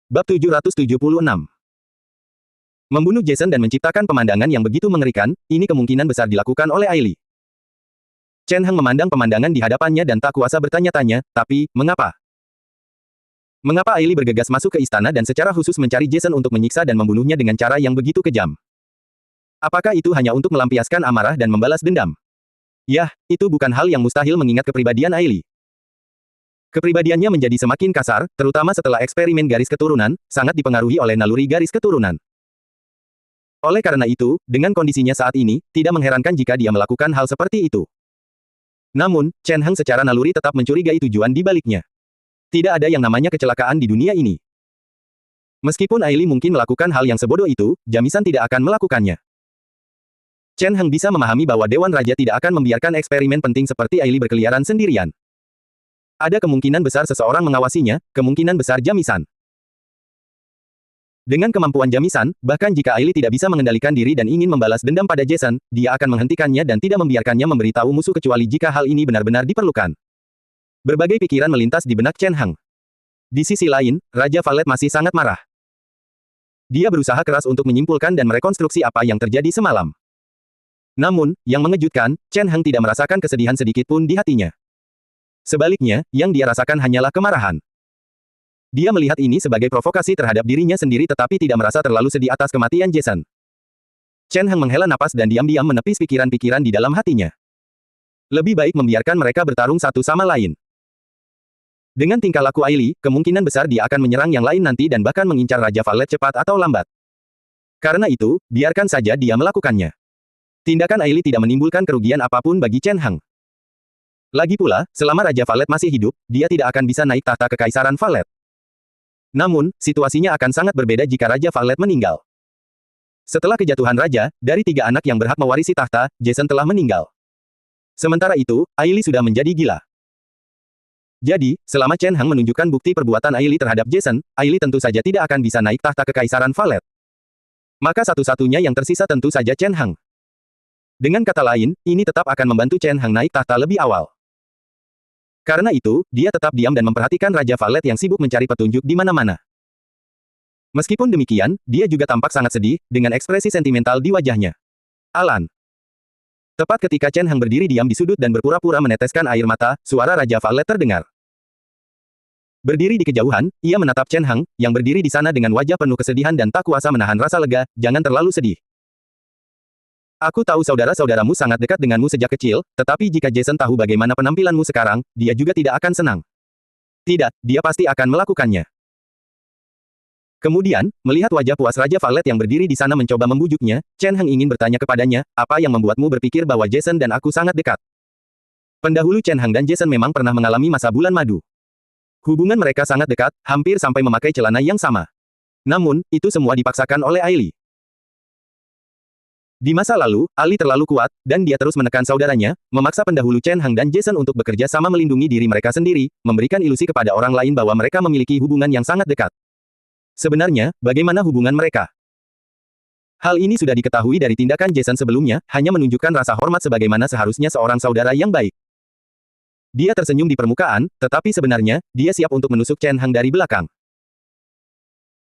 Bab 776. Membunuh Jason dan menciptakan pemandangan yang begitu mengerikan, ini kemungkinan besar dilakukan oleh Ailey. Chen Heng memandang pemandangan di hadapannya dan tak kuasa bertanya-tanya, tapi, mengapa? Mengapa Ailey bergegas masuk ke istana dan secara khusus mencari Jason untuk menyiksa dan membunuhnya dengan cara yang begitu kejam? Apakah itu hanya untuk melampiaskan amarah dan membalas dendam? Yah, itu bukan hal yang mustahil mengingat kepribadian Ailey. Kepribadiannya menjadi semakin kasar, terutama setelah eksperimen garis keturunan, sangat dipengaruhi oleh naluri garis keturunan. Oleh karena itu, dengan kondisinya saat ini, tidak mengherankan jika dia melakukan hal seperti itu. Namun, Chen Heng secara naluri tetap mencurigai tujuan di baliknya. Tidak ada yang namanya kecelakaan di dunia ini. Meskipun Ailey mungkin melakukan hal yang sebodoh itu, Jamisan tidak akan melakukannya. Chen Heng bisa memahami bahwa Dewan Raja tidak akan membiarkan eksperimen penting seperti Ailey berkeliaran sendirian. Ada kemungkinan besar seseorang mengawasinya, kemungkinan besar Jamisan. Dengan kemampuan Jamisan, bahkan jika Ailey tidak bisa mengendalikan diri dan ingin membalas dendam pada Jason, dia akan menghentikannya dan tidak membiarkannya memberitahu musuh kecuali jika hal ini benar-benar diperlukan. Berbagai pikiran melintas di benak Chen Heng. Di sisi lain, Raja Valet masih sangat marah. Dia berusaha keras untuk menyimpulkan dan merekonstruksi apa yang terjadi semalam. Namun, yang mengejutkan, Chen Heng tidak merasakan kesedihan sedikit pun di hatinya. Sebaliknya, yang dia rasakan hanyalah kemarahan. Dia melihat ini sebagai provokasi terhadap dirinya sendiri tetapi tidak merasa terlalu sedih atas kematian Jason. Chen Heng menghela napas dan diam-diam menepis pikiran-pikiran di dalam hatinya. Lebih baik membiarkan mereka bertarung satu sama lain. Dengan tingkah laku Ailey, kemungkinan besar dia akan menyerang yang lain nanti dan bahkan mengincar Raja Valet cepat atau lambat. Karena itu, biarkan saja dia melakukannya. Tindakan Ailey tidak menimbulkan kerugian apapun bagi Chen Heng. Lagi pula, selama Raja Valet masih hidup, dia tidak akan bisa naik tahta kekaisaran Valet. Namun, situasinya akan sangat berbeda jika Raja Valet meninggal. Setelah kejatuhan Raja, dari 3 anak yang berhak mewarisi tahta, Jason telah meninggal. Sementara itu, Ailey sudah menjadi gila. Jadi, selama Chen Heng menunjukkan bukti perbuatan Ailey terhadap Jason, Ailey tentu saja tidak akan bisa naik tahta kekaisaran Valet. Maka satu-satunya yang tersisa tentu saja Chen Heng. Dengan kata lain, ini tetap akan membantu Chen Heng naik tahta lebih awal. Karena itu, dia tetap diam dan memperhatikan Raja Valet yang sibuk mencari petunjuk di mana-mana. Meskipun demikian, dia juga tampak sangat sedih, dengan ekspresi sentimental di wajahnya. Alan. Tepat ketika Chen Heng berdiri diam di sudut dan berpura-pura meneteskan air mata, suara Raja Valet terdengar. Berdiri di kejauhan, ia menatap Chen Heng, yang berdiri di sana dengan wajah penuh kesedihan dan tak kuasa menahan rasa lega, jangan terlalu sedih. Aku tahu saudara-saudaramu sangat dekat denganmu sejak kecil, tetapi jika Jason tahu bagaimana penampilanmu sekarang, dia juga tidak akan senang. Tidak, dia pasti akan melakukannya. Kemudian, melihat wajah puas Raja Valet yang berdiri di sana mencoba membujuknya, Chen Heng ingin bertanya kepadanya, apa yang membuatmu berpikir bahwa Jason dan aku sangat dekat? Pendahulu Chen Heng dan Jason memang pernah mengalami masa bulan madu. Hubungan mereka sangat dekat, hampir sampai memakai celana yang sama. Namun, itu semua dipaksakan oleh Ailey. Di masa lalu, Ali terlalu kuat, dan dia terus menekan saudaranya, memaksa pendahulu Chen Heng dan Jason untuk bekerja sama melindungi diri mereka sendiri, memberikan ilusi kepada orang lain bahwa mereka memiliki hubungan yang sangat dekat. Sebenarnya, bagaimana hubungan mereka? Hal ini sudah diketahui dari tindakan Jason sebelumnya, hanya menunjukkan rasa hormat sebagaimana seharusnya seorang saudara yang baik. Dia tersenyum di permukaan, tetapi sebenarnya, dia siap untuk menusuk Chen Heng dari belakang.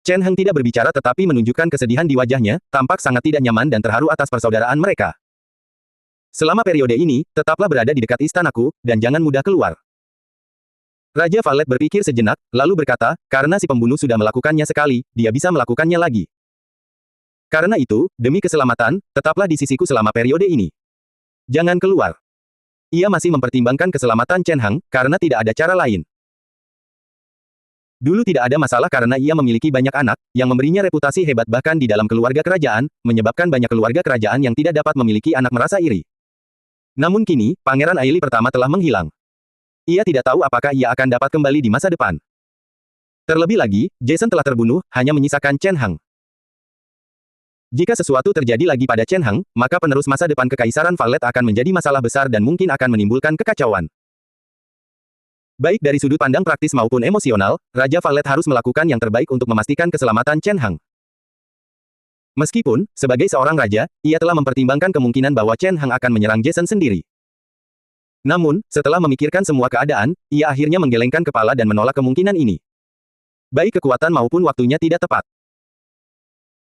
Chen Heng tidak berbicara tetapi menunjukkan kesedihan di wajahnya, tampak sangat tidak nyaman dan terharu atas persaudaraan mereka. Selama periode ini, tetaplah berada di dekat istanaku, dan jangan mudah keluar. Raja Valet berpikir sejenak, lalu berkata, karena si pembunuh sudah melakukannya sekali, dia bisa melakukannya lagi. Karena itu, demi keselamatan, tetaplah di sisiku selama periode ini. Jangan keluar. Ia masih mempertimbangkan keselamatan Chen Heng, karena tidak ada cara lain. Dulu tidak ada masalah karena ia memiliki banyak anak, yang memberinya reputasi hebat bahkan di dalam keluarga kerajaan, menyebabkan banyak keluarga kerajaan yang tidak dapat memiliki anak merasa iri. Namun kini, Pangeran Ailey pertama telah menghilang. Ia tidak tahu apakah ia akan dapat kembali di masa depan. Terlebih lagi, Jason telah terbunuh, hanya menyisakan Chen Heng. Jika sesuatu terjadi lagi pada Chen Heng, maka penerus masa depan Kekaisaran Valet akan menjadi masalah besar dan mungkin akan menimbulkan kekacauan. Baik dari sudut pandang praktis maupun emosional, Raja Valet harus melakukan yang terbaik untuk memastikan keselamatan Chen Heng. Meskipun, sebagai seorang raja, ia telah mempertimbangkan kemungkinan bahwa Chen Heng akan menyerang Jason sendiri. Namun, setelah memikirkan semua keadaan, ia akhirnya menggelengkan kepala dan menolak kemungkinan ini. Baik kekuatan maupun waktunya tidak tepat.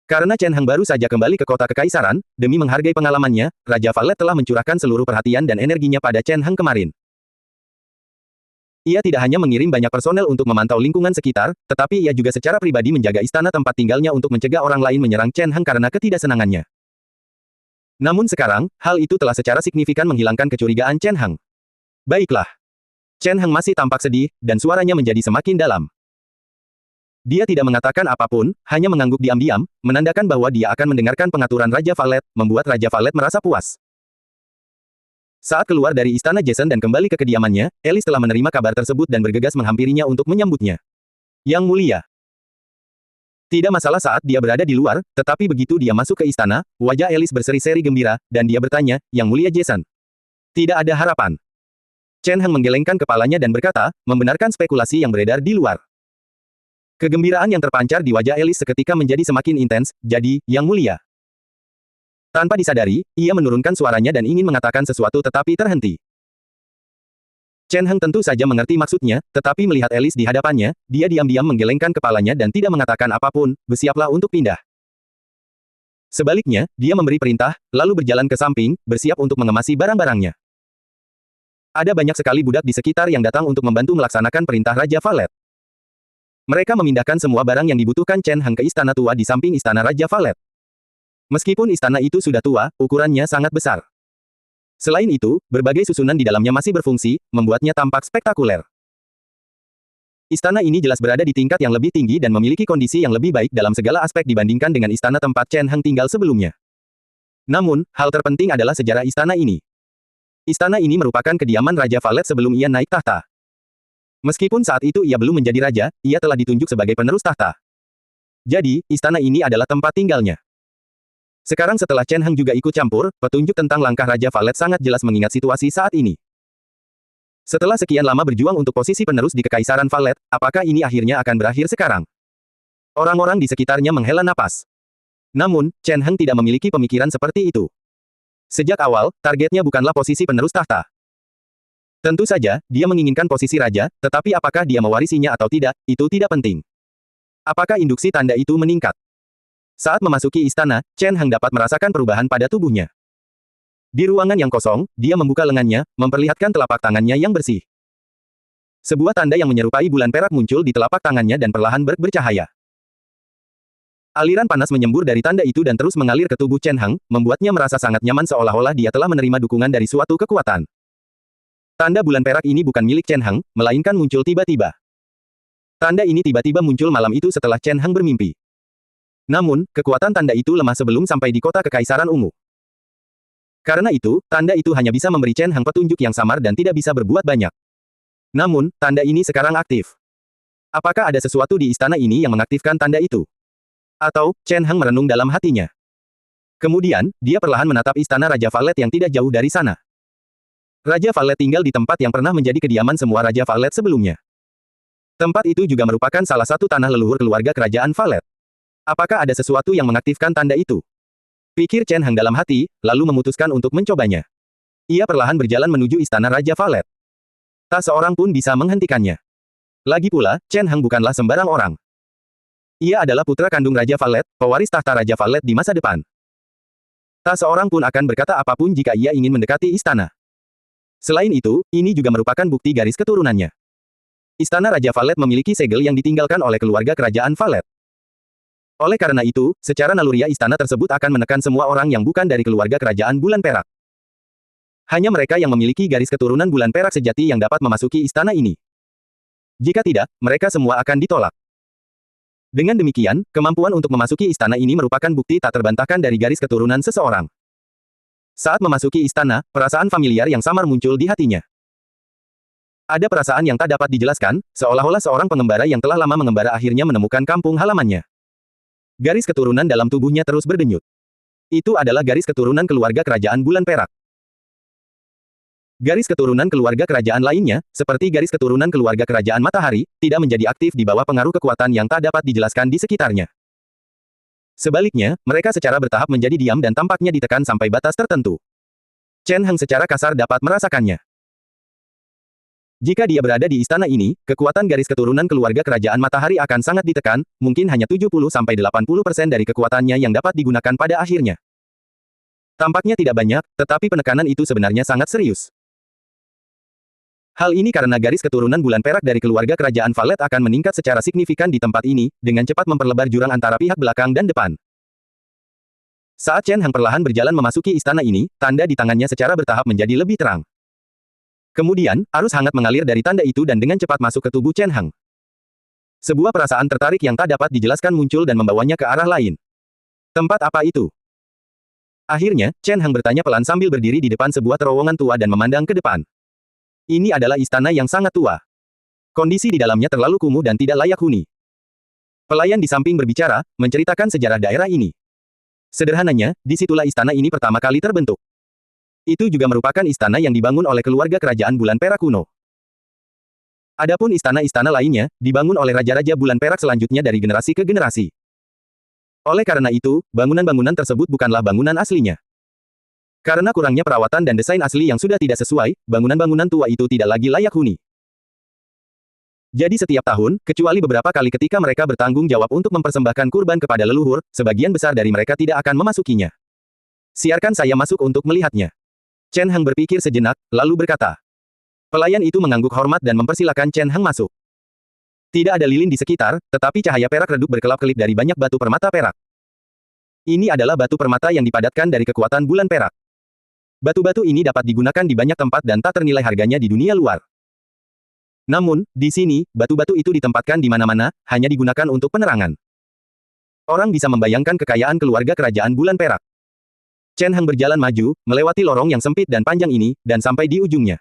Karena Chen Heng baru saja kembali ke kota kekaisaran, demi menghargai pengalamannya, Raja Valet telah mencurahkan seluruh perhatian dan energinya pada Chen Heng kemarin. Ia tidak hanya mengirim banyak personel untuk memantau lingkungan sekitar, tetapi ia juga secara pribadi menjaga istana tempat tinggalnya untuk mencegah orang lain menyerang Chen Heng karena ketidaksenangannya. Namun sekarang, hal itu telah secara signifikan menghilangkan kecurigaan Chen Heng. Baiklah. Chen Heng masih tampak sedih, dan suaranya menjadi semakin dalam. Dia tidak mengatakan apapun, hanya mengangguk diam-diam, menandakan bahwa dia akan mendengarkan pengaturan Raja Valet, membuat Raja Valet merasa puas. Saat keluar dari istana Jason dan kembali ke kediamannya, Alice telah menerima kabar tersebut dan bergegas menghampirinya untuk menyambutnya. Yang mulia. Tidak masalah saat dia berada di luar, tetapi begitu dia masuk ke istana, wajah Alice berseri-seri gembira, dan dia bertanya, Yang mulia Jason. Tidak ada harapan. Chen Heng menggelengkan kepalanya dan berkata, membenarkan spekulasi yang beredar di luar. Kegembiraan yang terpancar di wajah Alice seketika menjadi semakin intens, jadi, Yang mulia. Tanpa disadari, ia menurunkan suaranya dan ingin mengatakan sesuatu tetapi terhenti. Chen Heng tentu saja mengerti maksudnya, tetapi melihat Alice di hadapannya, dia diam-diam menggelengkan kepalanya dan tidak mengatakan apapun, bersiaplah untuk pindah. Sebaliknya, dia memberi perintah, lalu berjalan ke samping, bersiap untuk mengemasi barang-barangnya. Ada banyak sekali budak di sekitar yang datang untuk membantu melaksanakan perintah Raja Valet. Mereka memindahkan semua barang yang dibutuhkan Chen Heng ke istana tua di samping istana Raja Valet. Meskipun istana itu sudah tua, ukurannya sangat besar. Selain itu, berbagai susunan di dalamnya masih berfungsi, membuatnya tampak spektakuler. Istana ini jelas berada di tingkat yang lebih tinggi dan memiliki kondisi yang lebih baik dalam segala aspek dibandingkan dengan istana tempat Chen Heng tinggal sebelumnya. Namun, hal terpenting adalah sejarah istana ini. Istana ini merupakan kediaman Raja Valet sebelum ia naik tahta. Meskipun saat itu ia belum menjadi raja, ia telah ditunjuk sebagai penerus tahta. Jadi, istana ini adalah tempat tinggalnya. Sekarang setelah Chen Heng juga ikut campur, petunjuk tentang langkah Raja Valet sangat jelas mengingat situasi saat ini. Setelah sekian lama berjuang untuk posisi penerus di Kekaisaran Valet, apakah ini akhirnya akan berakhir sekarang? Orang-orang di sekitarnya menghela napas. Namun, Chen Heng tidak memiliki pemikiran seperti itu. Sejak awal, targetnya bukanlah posisi penerus tahta. Tentu saja, dia menginginkan posisi raja, tetapi apakah dia mewarisinya atau tidak, itu tidak penting. Apakah induksi tanda itu meningkat? Saat memasuki istana, Chen Heng dapat merasakan perubahan pada tubuhnya. Di ruangan yang kosong, dia membuka lengannya, memperlihatkan telapak tangannya yang bersih. Sebuah tanda yang menyerupai bulan perak muncul di telapak tangannya dan perlahan bercahaya. Aliran panas menyembur dari tanda itu dan terus mengalir ke tubuh Chen Heng, membuatnya merasa sangat nyaman seolah-olah dia telah menerima dukungan dari suatu kekuatan. Tanda bulan perak ini bukan milik Chen Heng, melainkan muncul tiba-tiba. Tanda ini tiba-tiba muncul malam itu setelah Chen Heng bermimpi. Namun, kekuatan tanda itu lemah sebelum sampai di kota Kekaisaran Ungu. Karena itu, tanda itu hanya bisa memberi Chen Heng petunjuk yang samar dan tidak bisa berbuat banyak. Namun, tanda ini sekarang aktif. Apakah ada sesuatu di istana ini yang mengaktifkan tanda itu? Atau, Chen Heng merenung dalam hatinya. Kemudian, dia perlahan menatap istana Raja Valet yang tidak jauh dari sana. Raja Valet tinggal di tempat yang pernah menjadi kediaman semua Raja Valet sebelumnya. Tempat itu juga merupakan salah satu tanah leluhur keluarga kerajaan Valet. Apakah ada sesuatu yang mengaktifkan tanda itu? Pikir Chen Heng dalam hati, lalu memutuskan untuk mencobanya. Ia perlahan berjalan menuju istana Raja Valet. Tak seorang pun bisa menghentikannya. Lagi pula, Chen Heng bukanlah sembarang orang. Ia adalah putra kandung Raja Valet, pewaris tahta Raja Valet di masa depan. Tak seorang pun akan berkata apapun jika ia ingin mendekati istana. Selain itu, ini juga merupakan bukti garis keturunannya. Istana Raja Valet memiliki segel yang ditinggalkan oleh keluarga kerajaan Valet. Oleh karena itu, secara naluriah istana tersebut akan menekan semua orang yang bukan dari keluarga kerajaan Bulan Perak. Hanya mereka yang memiliki garis keturunan Bulan Perak sejati yang dapat memasuki istana ini. Jika tidak, mereka semua akan ditolak. Dengan demikian, kemampuan untuk memasuki istana ini merupakan bukti tak terbantahkan dari garis keturunan seseorang. Saat memasuki istana, perasaan familiar yang samar muncul di hatinya. Ada perasaan yang tak dapat dijelaskan, seolah-olah seorang pengembara yang telah lama mengembara akhirnya menemukan kampung halamannya. Garis keturunan dalam tubuhnya terus berdenyut. Itu adalah garis keturunan keluarga kerajaan Bulan Perak. Garis keturunan keluarga kerajaan lainnya, seperti garis keturunan keluarga kerajaan Matahari, tidak menjadi aktif di bawah pengaruh kekuatan yang tak dapat dijelaskan di sekitarnya. Sebaliknya, mereka secara bertahap menjadi diam dan tampaknya ditekan sampai batas tertentu. Chen Heng secara kasar dapat merasakannya. Jika dia berada di istana ini, kekuatan garis keturunan keluarga kerajaan matahari akan sangat ditekan, mungkin hanya 70–80% dari kekuatannya yang dapat digunakan pada akhirnya. Tampaknya tidak banyak, tetapi penekanan itu sebenarnya sangat serius. Hal ini karena garis keturunan bulan perak dari keluarga kerajaan Valet akan meningkat secara signifikan di tempat ini, dengan cepat memperlebar jurang antara pihak belakang dan depan. Saat Chen Hang perlahan berjalan memasuki istana ini, tanda di tangannya secara bertahap menjadi lebih terang. Kemudian, arus hangat mengalir dari tanda itu dan dengan cepat masuk ke tubuh Chen Hang. Sebuah perasaan tertarik yang tak dapat dijelaskan muncul dan membawanya ke arah lain. Tempat apa itu? Akhirnya, Chen Hang bertanya pelan sambil berdiri di depan sebuah terowongan tua dan memandang ke depan. Ini adalah istana yang sangat tua. Kondisi di dalamnya terlalu kumuh dan tidak layak huni. Pelayan di samping berbicara, menceritakan sejarah daerah ini. Sederhananya, disitulah istana ini pertama kali terbentuk. Itu juga merupakan istana yang dibangun oleh keluarga kerajaan bulan perak kuno. Adapun istana-istana lainnya, dibangun oleh raja-raja bulan perak selanjutnya dari generasi ke generasi. Oleh karena itu, bangunan-bangunan tersebut bukanlah bangunan aslinya. Karena kurangnya perawatan dan desain asli yang sudah tidak sesuai, bangunan-bangunan tua itu tidak lagi layak huni. Jadi setiap tahun, kecuali beberapa kali ketika mereka bertanggung jawab untuk mempersembahkan kurban kepada leluhur, sebagian besar dari mereka tidak akan memasukinya. Siarkan saya masuk untuk melihatnya. Chen Hang berpikir sejenak, lalu berkata. Pelayan itu mengangguk hormat dan mempersilakan Chen Hang masuk. Tidak ada lilin di sekitar, tetapi cahaya perak redup berkelap-kelip dari banyak batu permata perak. Ini adalah batu permata yang dipadatkan dari kekuatan bulan perak. Batu-batu ini dapat digunakan di banyak tempat dan tak ternilai harganya di dunia luar. Namun, di sini, batu-batu itu ditempatkan di mana-mana, hanya digunakan untuk penerangan. Orang bisa membayangkan kekayaan keluarga kerajaan bulan perak. Chen Hang berjalan maju, melewati lorong yang sempit dan panjang ini, dan sampai di ujungnya.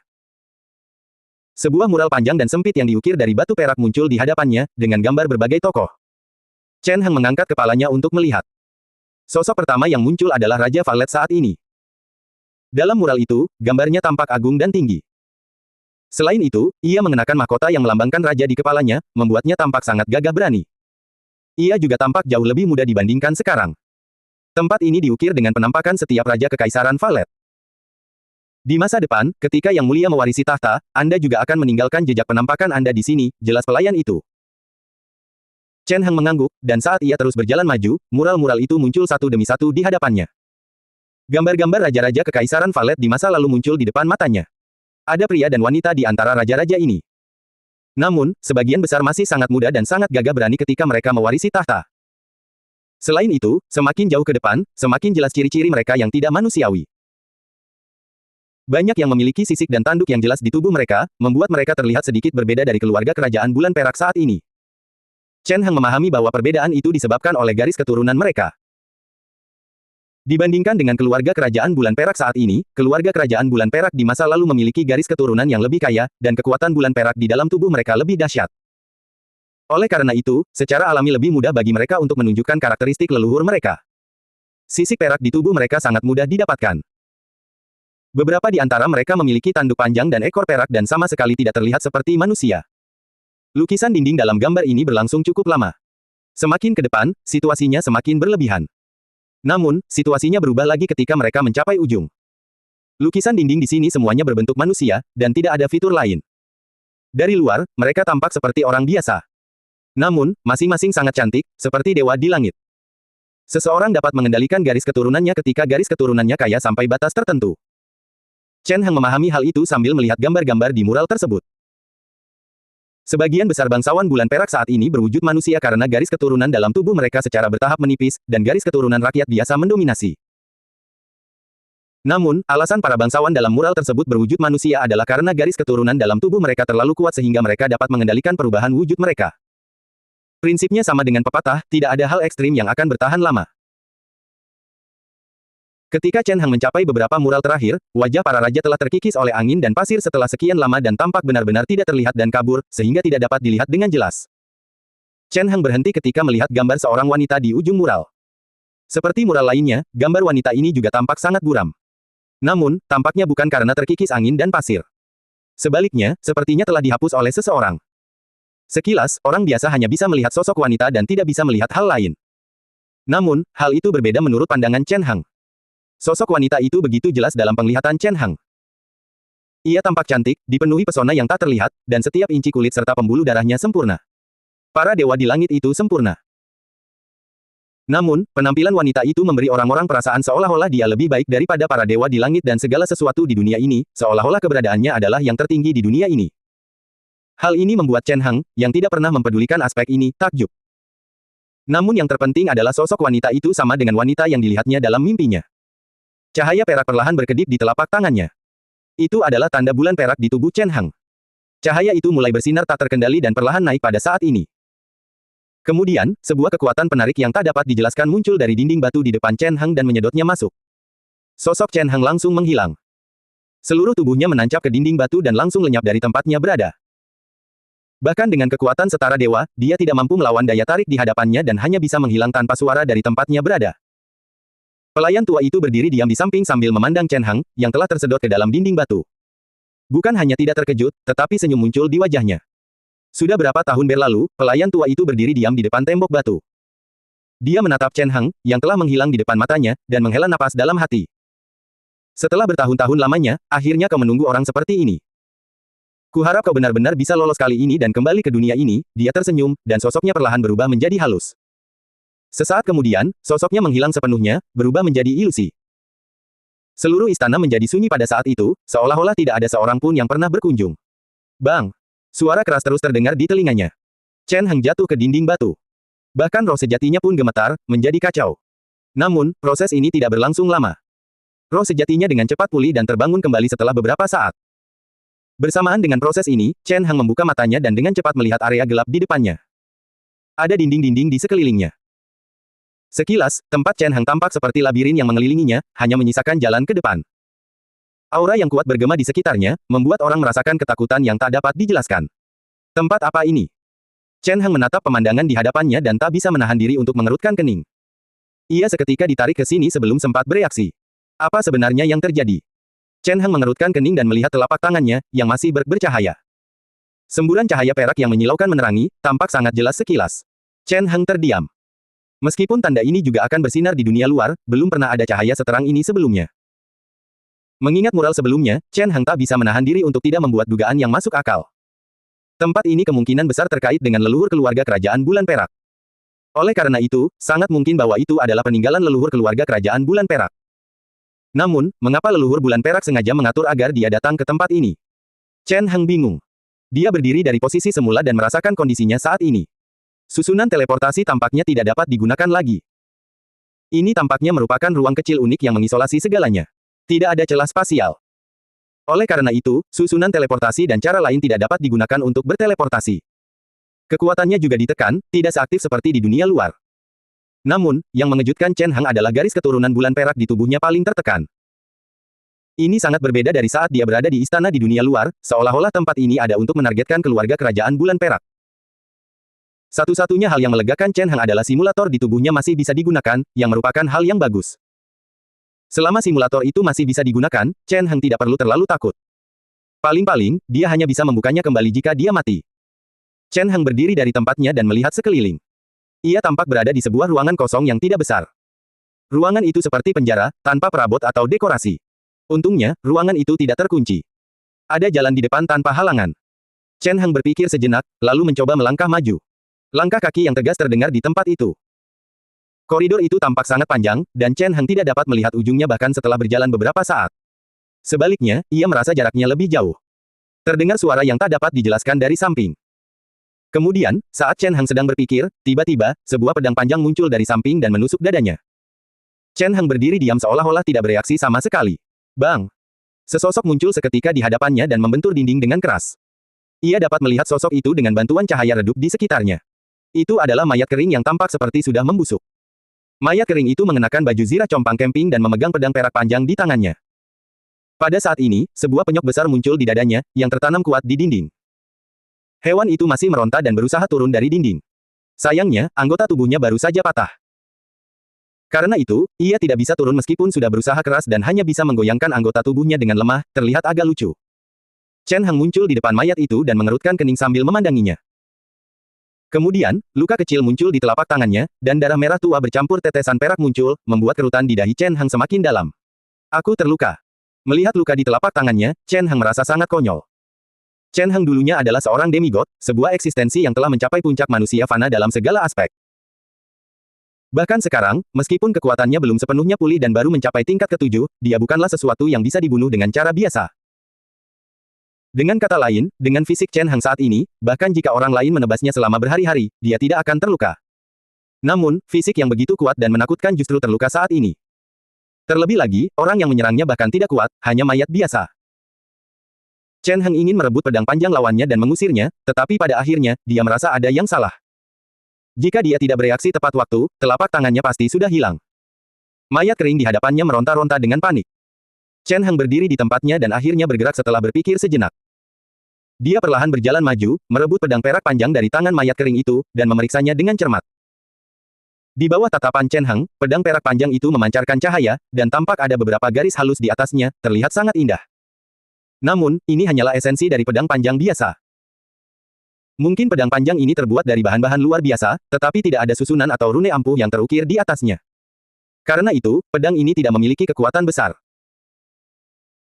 Sebuah mural panjang dan sempit yang diukir dari batu perak muncul di hadapannya, dengan gambar berbagai tokoh. Chen Hang mengangkat kepalanya untuk melihat. Sosok pertama yang muncul adalah Raja Valet saat ini. Dalam mural itu, gambarnya tampak agung dan tinggi. Selain itu, ia mengenakan mahkota yang melambangkan raja di kepalanya, membuatnya tampak sangat gagah berani. Ia juga tampak jauh lebih muda dibandingkan sekarang. Tempat ini diukir dengan penampakan setiap raja kekaisaran Valet. Di masa depan, ketika Yang Mulia mewarisi tahta, Anda juga akan meninggalkan jejak penampakan Anda di sini, jelas pelayan itu. Chen Hang mengangguk, dan saat ia terus berjalan maju, mural-mural itu muncul satu demi satu di hadapannya. Gambar-gambar raja-raja kekaisaran Valet di masa lalu muncul di depan matanya. Ada pria dan wanita di antara raja-raja ini. Namun, sebagian besar masih sangat muda dan sangat gagah berani ketika mereka mewarisi tahta. Selain itu, semakin jauh ke depan, semakin jelas ciri-ciri mereka yang tidak manusiawi. Banyak yang memiliki sisik dan tanduk yang jelas di tubuh mereka, membuat mereka terlihat sedikit berbeda dari keluarga kerajaan bulan perak saat ini. Chen Hang memahami bahwa perbedaan itu disebabkan oleh garis keturunan mereka. Dibandingkan dengan keluarga kerajaan bulan perak saat ini, keluarga kerajaan bulan perak di masa lalu memiliki garis keturunan yang lebih kaya, dan kekuatan bulan perak di dalam tubuh mereka lebih dahsyat. Oleh karena itu, secara alami lebih mudah bagi mereka untuk menunjukkan karakteristik leluhur mereka. Sisik perak di tubuh mereka sangat mudah didapatkan. Beberapa di antara mereka memiliki tanduk panjang dan ekor perak dan sama sekali tidak terlihat seperti manusia. Lukisan dinding dalam gambar ini berlangsung cukup lama. Semakin ke depan, situasinya semakin berlebihan. Namun, situasinya berubah lagi ketika mereka mencapai ujung. Lukisan dinding di sini semuanya berbentuk manusia, dan tidak ada fitur lain. Dari luar, mereka tampak seperti orang biasa. Namun, masing-masing sangat cantik, seperti dewa di langit. Seseorang dapat mengendalikan garis keturunannya ketika garis keturunannya kaya sampai batas tertentu. Chen Hang memahami hal itu sambil melihat gambar-gambar di mural tersebut. Sebagian besar bangsawan bulan perak saat ini berwujud manusia karena garis keturunan dalam tubuh mereka secara bertahap menipis, dan garis keturunan rakyat biasa mendominasi. Namun, alasan para bangsawan dalam mural tersebut berwujud manusia adalah karena garis keturunan dalam tubuh mereka terlalu kuat sehingga mereka dapat mengendalikan perubahan wujud mereka. Prinsipnya sama dengan pepatah, tidak ada hal ekstrim yang akan bertahan lama. Ketika Chen Hang mencapai beberapa mural terakhir, wajah para raja telah terkikis oleh angin dan pasir setelah sekian lama dan tampak benar-benar tidak terlihat dan kabur, sehingga tidak dapat dilihat dengan jelas. Chen Hang berhenti ketika melihat gambar seorang wanita di ujung mural. Seperti mural lainnya, gambar wanita ini juga tampak sangat buram. Namun, tampaknya bukan karena terkikis angin dan pasir. Sebaliknya, sepertinya telah dihapus oleh seseorang. Sekilas, orang biasa hanya bisa melihat sosok wanita dan tidak bisa melihat hal lain. Namun, hal itu berbeda menurut pandangan Chen Hang. Sosok wanita itu begitu jelas dalam penglihatan Chen Hang. Ia tampak cantik, dipenuhi pesona yang tak terlihat, dan setiap inci kulit serta pembuluh darahnya sempurna. Para dewa di langit itu sempurna. Namun, penampilan wanita itu memberi orang-orang perasaan seolah-olah dia lebih baik daripada para dewa di langit dan segala sesuatu di dunia ini, seolah-olah keberadaannya adalah yang tertinggi di dunia ini. Hal ini membuat Chen Heng, yang tidak pernah mempedulikan aspek ini, takjub. Namun yang terpenting adalah sosok wanita itu sama dengan wanita yang dilihatnya dalam mimpinya. Cahaya perak perlahan berkedip di telapak tangannya. Itu adalah tanda bulan perak di tubuh Chen Heng. Cahaya itu mulai bersinar tak terkendali dan perlahan naik pada saat ini. Kemudian, sebuah kekuatan penarik yang tak dapat dijelaskan muncul dari dinding batu di depan Chen Heng dan menyedotnya masuk. Sosok Chen Heng langsung menghilang. Seluruh tubuhnya menancap ke dinding batu dan langsung lenyap dari tempatnya berada. Bahkan dengan kekuatan setara dewa, dia tidak mampu melawan daya tarik di hadapannya dan hanya bisa menghilang tanpa suara dari tempatnya berada. Pelayan tua itu berdiri diam di samping sambil memandang Chen Heng, yang telah tersedot ke dalam dinding batu. Bukan hanya tidak terkejut, tetapi senyum muncul di wajahnya. Sudah berapa tahun berlalu, pelayan tua itu berdiri diam di depan tembok batu. Dia menatap Chen Heng, yang telah menghilang di depan matanya, dan menghela napas dalam hati. Setelah bertahun-tahun lamanya, akhirnya kau menunggu orang seperti ini. Kuharap kau benar-benar bisa lolos kali ini dan kembali ke dunia ini, dia tersenyum, dan sosoknya perlahan berubah menjadi halus. Sesaat kemudian, sosoknya menghilang sepenuhnya, berubah menjadi ilusi. Seluruh istana menjadi sunyi pada saat itu, seolah-olah tidak ada seorang pun yang pernah berkunjung. Bang! Suara keras terus terdengar di telinganya. Chen Heng jatuh ke dinding batu. Bahkan roh sejatinya pun gemetar, menjadi kacau. Namun, proses ini tidak berlangsung lama. Roh sejatinya dengan cepat pulih dan terbangun kembali setelah beberapa saat. Bersamaan dengan proses ini, Chen Heng membuka matanya dan dengan cepat melihat area gelap di depannya. Ada dinding-dinding di sekelilingnya. Sekilas, tempat Chen Heng tampak seperti labirin yang mengelilinginya, hanya menyisakan jalan ke depan. Aura yang kuat bergema di sekitarnya, membuat orang merasakan ketakutan yang tak dapat dijelaskan. Tempat apa ini? Chen Heng menatap pemandangan di hadapannya dan tak bisa menahan diri untuk mengerutkan kening. Ia seketika ditarik ke sini sebelum sempat bereaksi. Apa sebenarnya yang terjadi? Chen Heng mengerutkan kening dan melihat telapak tangannya, yang masih bercahaya. Semburan cahaya perak yang menyilaukan menerangi, tampak sangat jelas sekilas. Chen Heng terdiam. Meskipun tanda ini juga akan bersinar di dunia luar, belum pernah ada cahaya seterang ini sebelumnya. Mengingat mural sebelumnya, Chen Heng tak bisa menahan diri untuk tidak membuat dugaan yang masuk akal. Tempat ini kemungkinan besar terkait dengan leluhur keluarga kerajaan Bulan Perak. Oleh karena itu, sangat mungkin bahwa itu adalah peninggalan leluhur keluarga kerajaan Bulan Perak. Namun, mengapa leluhur Bulan Perak sengaja mengatur agar dia datang ke tempat ini? Chen Heng bingung. Dia berdiri dari posisi semula dan merasakan kondisinya saat ini. Susunan teleportasi tampaknya tidak dapat digunakan lagi. Ini tampaknya merupakan ruang kecil unik yang mengisolasi segalanya. Tidak ada celah spasial. Oleh karena itu, susunan teleportasi dan cara lain tidak dapat digunakan untuk berteleportasi. Kekuatannya juga ditekan, tidak seaktif seperti di dunia luar. Namun, yang mengejutkan Chen Heng adalah garis keturunan Bulan Perak di tubuhnya paling tertekan. Ini sangat berbeda dari saat dia berada di istana di dunia luar, seolah-olah tempat ini ada untuk menargetkan keluarga kerajaan Bulan Perak. Satu-satunya hal yang melegakan Chen Heng adalah simulator di tubuhnya masih bisa digunakan, yang merupakan hal yang bagus. Selama simulator itu masih bisa digunakan, Chen Heng tidak perlu terlalu takut. Paling-paling, dia hanya bisa membukanya kembali jika dia mati. Chen Heng berdiri dari tempatnya dan melihat sekeliling. Ia tampak berada di sebuah ruangan kosong yang tidak besar. Ruangan itu seperti penjara, tanpa perabot atau dekorasi. Untungnya, ruangan itu tidak terkunci. Ada jalan di depan tanpa halangan. Chen Heng berpikir sejenak, lalu mencoba melangkah maju. Langkah kaki yang tegas terdengar di tempat itu. Koridor itu tampak sangat panjang, dan Chen Heng tidak dapat melihat ujungnya bahkan setelah berjalan beberapa saat. Sebaliknya, ia merasa jaraknya lebih jauh. Terdengar suara yang tak dapat dijelaskan dari samping. Kemudian, saat Chen Heng sedang berpikir, tiba-tiba, sebuah pedang panjang muncul dari samping dan menusuk dadanya. Chen Heng berdiri diam seolah-olah tidak bereaksi sama sekali. Bang! Sesosok muncul seketika di hadapannya dan membentur dinding dengan keras. Ia dapat melihat sosok itu dengan bantuan cahaya redup di sekitarnya. Itu adalah mayat kering yang tampak seperti sudah membusuk. Mayat kering itu mengenakan baju zirah compang camping dan memegang pedang perak panjang di tangannya. Pada saat ini, sebuah penyok besar muncul di dadanya, yang tertanam kuat di dinding. Hewan itu masih meronta dan berusaha turun dari dinding. Sayangnya, anggota tubuhnya baru saja patah. Karena itu, ia tidak bisa turun meskipun sudah berusaha keras dan hanya bisa menggoyangkan anggota tubuhnya dengan lemah, terlihat agak lucu. Chen Heng muncul di depan mayat itu dan mengerutkan kening sambil memandanginya. Kemudian, luka kecil muncul di telapak tangannya, dan darah merah tua bercampur tetesan perak muncul, membuat kerutan di dahi Chen Heng semakin dalam. Aku terluka. Melihat luka di telapak tangannya, Chen Heng merasa sangat konyol. Chen Heng dulunya adalah seorang demigod, sebuah eksistensi yang telah mencapai puncak manusia fana dalam segala aspek. Bahkan sekarang, meskipun kekuatannya belum sepenuhnya pulih dan baru mencapai tingkat ke-7, dia bukanlah sesuatu yang bisa dibunuh dengan cara biasa. Dengan kata lain, dengan fisik Chen Heng saat ini, bahkan jika orang lain menebasnya selama berhari-hari, dia tidak akan terluka. Namun, fisik yang begitu kuat dan menakutkan justru terluka saat ini. Terlebih lagi, orang yang menyerangnya bahkan tidak kuat, hanya mayat biasa. Chen Heng ingin merebut pedang panjang lawannya dan mengusirnya, tetapi pada akhirnya, dia merasa ada yang salah. Jika dia tidak bereaksi tepat waktu, telapak tangannya pasti sudah hilang. Mayat kering di hadapannya meronta-ronta dengan panik. Chen Heng berdiri di tempatnya dan akhirnya bergerak setelah berpikir sejenak. Dia perlahan berjalan maju, merebut pedang perak panjang dari tangan mayat kering itu, dan memeriksanya dengan cermat. Di bawah tatapan Chen Heng, pedang perak panjang itu memancarkan cahaya, dan tampak ada beberapa garis halus di atasnya, terlihat sangat indah. Namun, ini hanyalah esensi dari pedang panjang biasa. Mungkin pedang panjang ini terbuat dari bahan-bahan luar biasa, tetapi tidak ada susunan atau rune ampuh yang terukir di atasnya. Karena itu, pedang ini tidak memiliki kekuatan besar.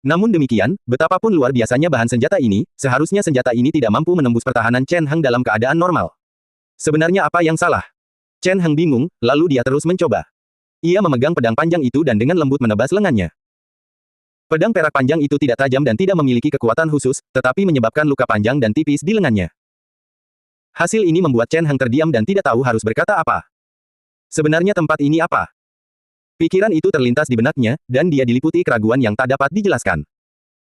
Namun demikian, betapapun luar biasanya bahan senjata ini, seharusnya senjata ini tidak mampu menembus pertahanan Chen Heng dalam keadaan normal. Sebenarnya apa yang salah? Chen Heng bingung, lalu dia terus mencoba. Ia memegang pedang panjang itu dan dengan lembut menebas lengannya. Pedang perak panjang itu tidak tajam dan tidak memiliki kekuatan khusus, tetapi menyebabkan luka panjang dan tipis di lengannya. Hasil ini membuat Chen Heng terdiam dan tidak tahu harus berkata apa. Sebenarnya tempat ini apa? Pikiran itu terlintas di benaknya, dan dia diliputi keraguan yang tak dapat dijelaskan.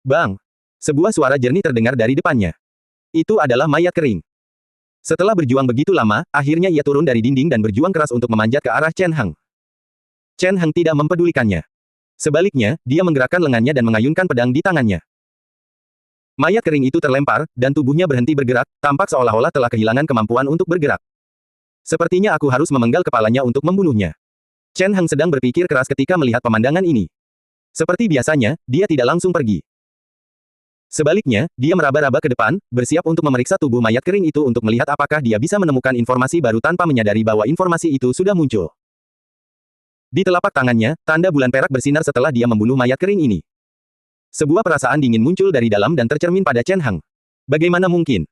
Bang! Sebuah suara jernih terdengar dari depannya. Itu adalah mayat kering. Setelah berjuang begitu lama, akhirnya ia turun dari dinding dan berjuang keras untuk memanjat ke arah Chen Heng. Chen Heng tidak mempedulikannya. Sebaliknya, dia menggerakkan lengannya dan mengayunkan pedang di tangannya. Mayat kering itu terlempar, dan tubuhnya berhenti bergerak, tampak seolah-olah telah kehilangan kemampuan untuk bergerak. Sepertinya aku harus memenggal kepalanya untuk membunuhnya. Chen Heng sedang berpikir keras ketika melihat pemandangan ini. Seperti biasanya, dia tidak langsung pergi. Sebaliknya, dia meraba-raba ke depan, bersiap untuk memeriksa tubuh mayat kering itu untuk melihat apakah dia bisa menemukan informasi baru tanpa menyadari bahwa informasi itu sudah muncul. Di telapak tangannya, tanda bulan perak bersinar setelah dia membunuh mayat kering ini. Sebuah perasaan dingin muncul dari dalam dan tercermin pada Chen Heng. Bagaimana mungkin?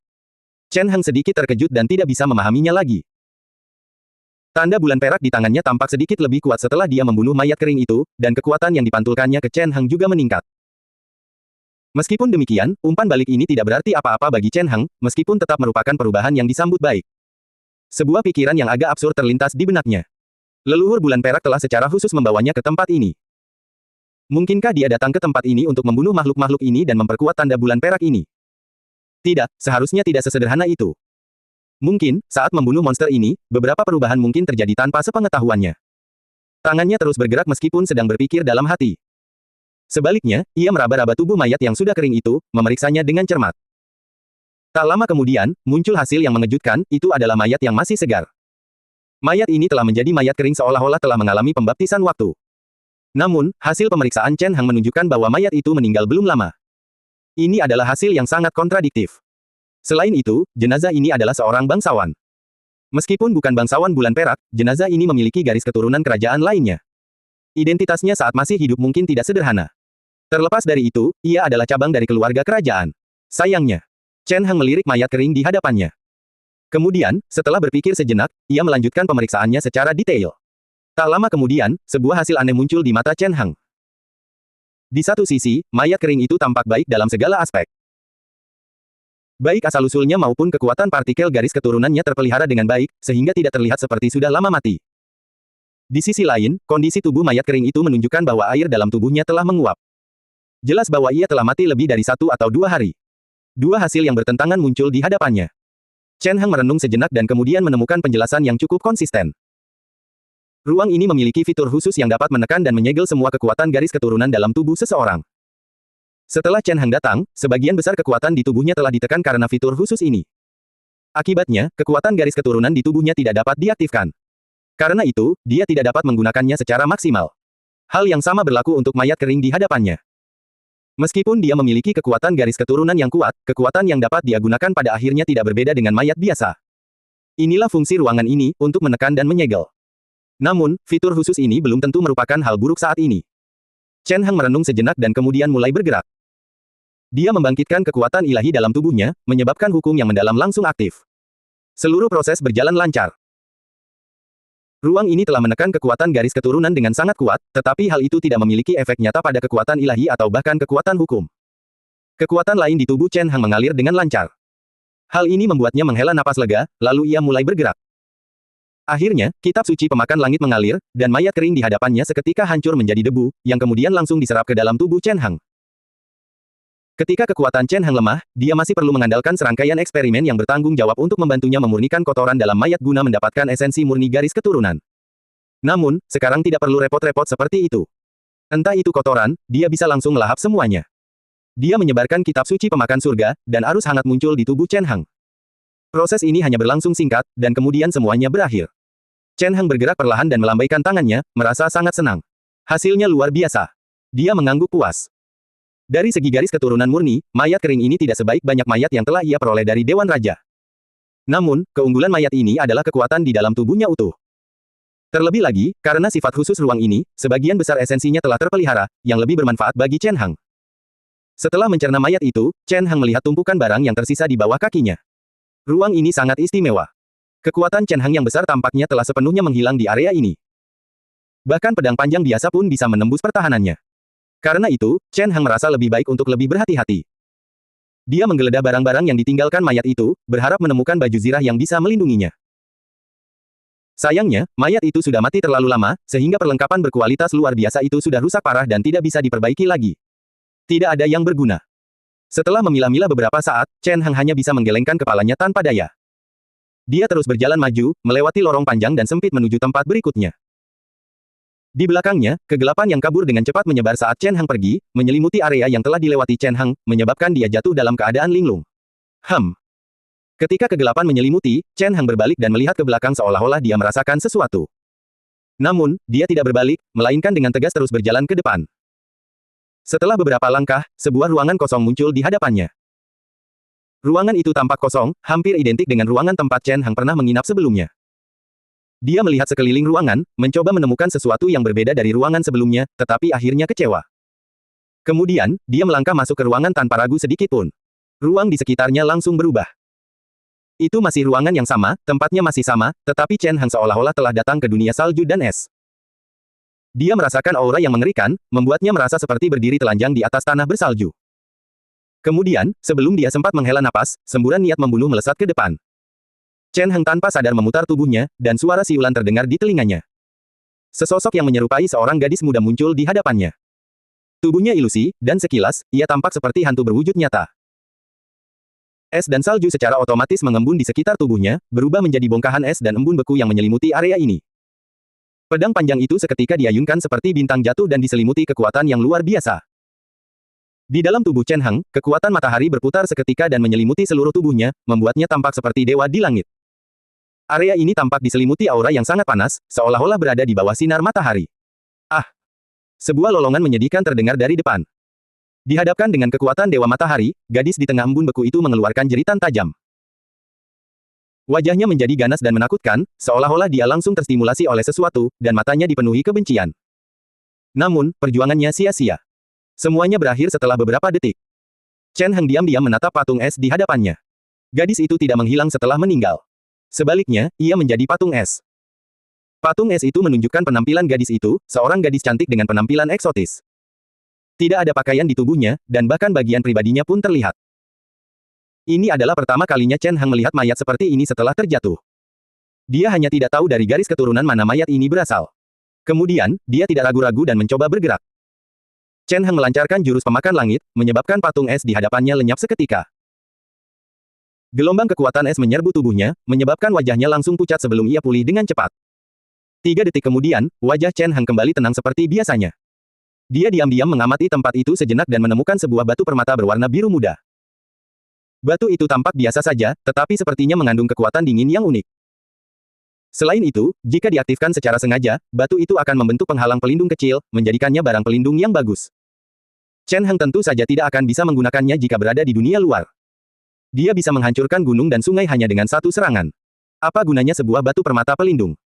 Chen Heng sedikit terkejut dan tidak bisa memahaminya lagi. Tanda bulan perak di tangannya tampak sedikit lebih kuat setelah dia membunuh mayat kering itu, dan kekuatan yang dipantulkannya ke Chen Heng juga meningkat. Meskipun demikian, umpan balik ini tidak berarti apa-apa bagi Chen Heng, meskipun tetap merupakan perubahan yang disambut baik. Sebuah pikiran yang agak absurd terlintas di benaknya. Leluhur bulan perak telah secara khusus membawanya ke tempat ini. Mungkinkah dia datang ke tempat ini untuk membunuh makhluk-makhluk ini dan memperkuat tanda bulan perak ini? Tidak, seharusnya tidak sesederhana itu. Mungkin, saat membunuh monster ini, beberapa perubahan mungkin terjadi tanpa sepengetahuannya. Tangannya terus bergerak meskipun sedang berpikir dalam hati. Sebaliknya, ia meraba-raba tubuh mayat yang sudah kering itu, memeriksanya dengan cermat. Tak lama kemudian, muncul hasil yang mengejutkan, itu adalah mayat yang masih segar. Mayat ini telah menjadi mayat kering seolah-olah telah mengalami pembaptisan waktu. Namun, hasil pemeriksaan Chen Heng menunjukkan bahwa mayat itu meninggal belum lama. Ini adalah hasil yang sangat kontradiktif. Selain itu, jenazah ini adalah seorang bangsawan. Meskipun bukan bangsawan bulan perak, jenazah ini memiliki garis keturunan kerajaan lainnya. Identitasnya saat masih hidup mungkin tidak sederhana. Terlepas dari itu, ia adalah cabang dari keluarga kerajaan. Sayangnya, Chen Heng melirik mayat kering di hadapannya. Kemudian, setelah berpikir sejenak, ia melanjutkan pemeriksaannya secara detail. Tak lama kemudian, sebuah hasil aneh muncul di mata Chen Heng. Di satu sisi, mayat kering itu tampak baik dalam segala aspek. Baik asal-usulnya maupun kekuatan partikel garis keturunannya terpelihara dengan baik, sehingga tidak terlihat seperti sudah lama mati. Di sisi lain, kondisi tubuh mayat kering itu menunjukkan bahwa air dalam tubuhnya telah menguap. Jelas bahwa ia telah mati lebih dari 1 atau 2 hari. Dua hasil yang bertentangan muncul di hadapannya. Chen Heng merenung sejenak dan kemudian menemukan penjelasan yang cukup konsisten. Ruang ini memiliki fitur khusus yang dapat menekan dan menyegel semua kekuatan garis keturunan dalam tubuh seseorang. Setelah Chen Heng datang, sebagian besar kekuatan di tubuhnya telah ditekan karena fitur khusus ini. Akibatnya, kekuatan garis keturunan di tubuhnya tidak dapat diaktifkan. Karena itu, dia tidak dapat menggunakannya secara maksimal. Hal yang sama berlaku untuk mayat kering di hadapannya. Meskipun dia memiliki kekuatan garis keturunan yang kuat, kekuatan yang dapat dia gunakan pada akhirnya tidak berbeda dengan mayat biasa. Inilah fungsi ruangan ini, untuk menekan dan menyegel. Namun, fitur khusus ini belum tentu merupakan hal buruk saat ini. Chen Hang merenung sejenak dan kemudian mulai bergerak. Dia membangkitkan kekuatan ilahi dalam tubuhnya, menyebabkan hukum yang mendalam langsung aktif. Seluruh proses berjalan lancar. Ruang ini telah menekan kekuatan garis keturunan dengan sangat kuat, tetapi hal itu tidak memiliki efek nyata pada kekuatan ilahi atau bahkan kekuatan hukum. Kekuatan lain di tubuh Chen Hang mengalir dengan lancar. Hal ini membuatnya menghela napas lega, lalu ia mulai bergerak. Akhirnya, kitab suci pemakan langit mengalir, dan mayat kering di hadapannya seketika hancur menjadi debu, yang kemudian langsung diserap ke dalam tubuh Chen Hang. Ketika kekuatan Chen Hang lemah, dia masih perlu mengandalkan serangkaian eksperimen yang bertanggung jawab untuk membantunya memurnikan kotoran dalam mayat guna mendapatkan esensi murni garis keturunan. Namun, sekarang tidak perlu repot-repot seperti itu. Entah itu kotoran, dia bisa langsung melahap semuanya. Dia menyebarkan kitab suci pemakan surga, dan arus hangat muncul di tubuh Chen Hang. Proses ini hanya berlangsung singkat, dan kemudian semuanya berakhir. Chen Hang bergerak perlahan dan melambaikan tangannya, merasa sangat senang. Hasilnya luar biasa. Dia mengangguk puas. Dari segi garis keturunan murni, mayat kering ini tidak sebaik banyak mayat yang telah ia peroleh dari Dewan Raja. Namun, keunggulan mayat ini adalah kekuatan di dalam tubuhnya utuh. Terlebih lagi, karena sifat khusus ruang ini, sebagian besar esensinya telah terpelihara, yang lebih bermanfaat bagi Chen Hang. Setelah mencerna mayat itu, Chen Hang melihat tumpukan barang yang tersisa di bawah kakinya. Ruang ini sangat istimewa. Kekuatan Chen Hang yang besar tampaknya telah sepenuhnya menghilang di area ini. Bahkan pedang panjang biasa pun bisa menembus pertahanannya. Karena itu, Chen Hang merasa lebih baik untuk lebih berhati-hati. Dia menggeledah barang-barang yang ditinggalkan mayat itu, berharap menemukan baju zirah yang bisa melindunginya. Sayangnya, mayat itu sudah mati terlalu lama, sehingga perlengkapan berkualitas luar biasa itu sudah rusak parah dan tidak bisa diperbaiki lagi. Tidak ada yang berguna. Setelah memilah-milah beberapa saat, Chen Hang hanya bisa menggelengkan kepalanya tanpa daya. Dia terus berjalan maju, melewati lorong panjang dan sempit menuju tempat berikutnya. Di belakangnya, kegelapan yang kabur dengan cepat menyebar saat Chen Hang pergi, menyelimuti area yang telah dilewati Chen Hang, menyebabkan dia jatuh dalam keadaan linglung. Ketika kegelapan menyelimuti, Chen Hang berbalik dan melihat ke belakang seolah-olah dia merasakan sesuatu. Namun, dia tidak berbalik, melainkan dengan tegas terus berjalan ke depan. Setelah beberapa langkah, sebuah ruangan kosong muncul di hadapannya. Ruangan itu tampak kosong, hampir identik dengan ruangan tempat Chen Hang pernah menginap sebelumnya. Dia melihat sekeliling ruangan, mencoba menemukan sesuatu yang berbeda dari ruangan sebelumnya, tetapi akhirnya kecewa. Kemudian, dia melangkah masuk ke ruangan tanpa ragu sedikit pun. Ruang di sekitarnya langsung berubah. Itu masih ruangan yang sama, tempatnya masih sama, tetapi Chen Hang seolah-olah telah datang ke dunia salju dan es. Dia merasakan aura yang mengerikan, membuatnya merasa seperti berdiri telanjang di atas tanah bersalju. Kemudian, sebelum dia sempat menghela napas, semburan niat membunuh melesat ke depan. Chen Hang tanpa sadar memutar tubuhnya, dan suara siulan terdengar di telinganya. Sesosok yang menyerupai seorang gadis muda muncul di hadapannya. Tubuhnya ilusi, dan sekilas, ia tampak seperti hantu berwujud nyata. Es dan salju secara otomatis mengembun di sekitar tubuhnya, berubah menjadi bongkahan es dan embun beku yang menyelimuti area ini. Pedang panjang itu seketika diayunkan seperti bintang jatuh dan diselimuti kekuatan yang luar biasa. Di dalam tubuh Chen Hang, kekuatan matahari berputar seketika dan menyelimuti seluruh tubuhnya, membuatnya tampak seperti dewa di langit. Area ini tampak diselimuti aura yang sangat panas, seolah-olah berada di bawah sinar matahari. Ah! Sebuah lolongan menyedihkan terdengar dari depan. Dihadapkan dengan kekuatan dewa matahari, gadis di tengah embun beku itu mengeluarkan jeritan tajam. Wajahnya menjadi ganas dan menakutkan, seolah-olah dia langsung terstimulasi oleh sesuatu, dan matanya dipenuhi kebencian. Namun, perjuangannya sia-sia. Semuanya berakhir setelah beberapa detik. Chen Hang diam-diam menatap patung es di hadapannya. Gadis itu tidak menghilang setelah meninggal. Sebaliknya, ia menjadi patung es. Patung es itu menunjukkan penampilan gadis itu, seorang gadis cantik dengan penampilan eksotis. Tidak ada pakaian di tubuhnya, dan bahkan bagian pribadinya pun terlihat. Ini adalah pertama kalinya Chen Hang melihat mayat seperti ini setelah terjatuh. Dia hanya tidak tahu dari garis keturunan mana mayat ini berasal. Kemudian, dia tidak ragu-ragu dan mencoba bergerak. Chen Hang melancarkan jurus pemakan langit, menyebabkan patung es di hadapannya lenyap seketika. Gelombang kekuatan es menyerbu tubuhnya, menyebabkan wajahnya langsung pucat sebelum ia pulih dengan cepat. 3 detik kemudian, wajah Chen Hang kembali tenang seperti biasanya. Dia diam-diam mengamati tempat itu sejenak dan menemukan sebuah batu permata berwarna biru muda. Batu itu tampak biasa saja, tetapi sepertinya mengandung kekuatan dingin yang unik. Selain itu, jika diaktifkan secara sengaja, batu itu akan membentuk penghalang pelindung kecil, menjadikannya barang pelindung yang bagus. Chen Hang tentu saja tidak akan bisa menggunakannya jika berada di dunia luar. Dia bisa menghancurkan gunung dan sungai hanya dengan satu serangan. Apa gunanya sebuah batu permata pelindung?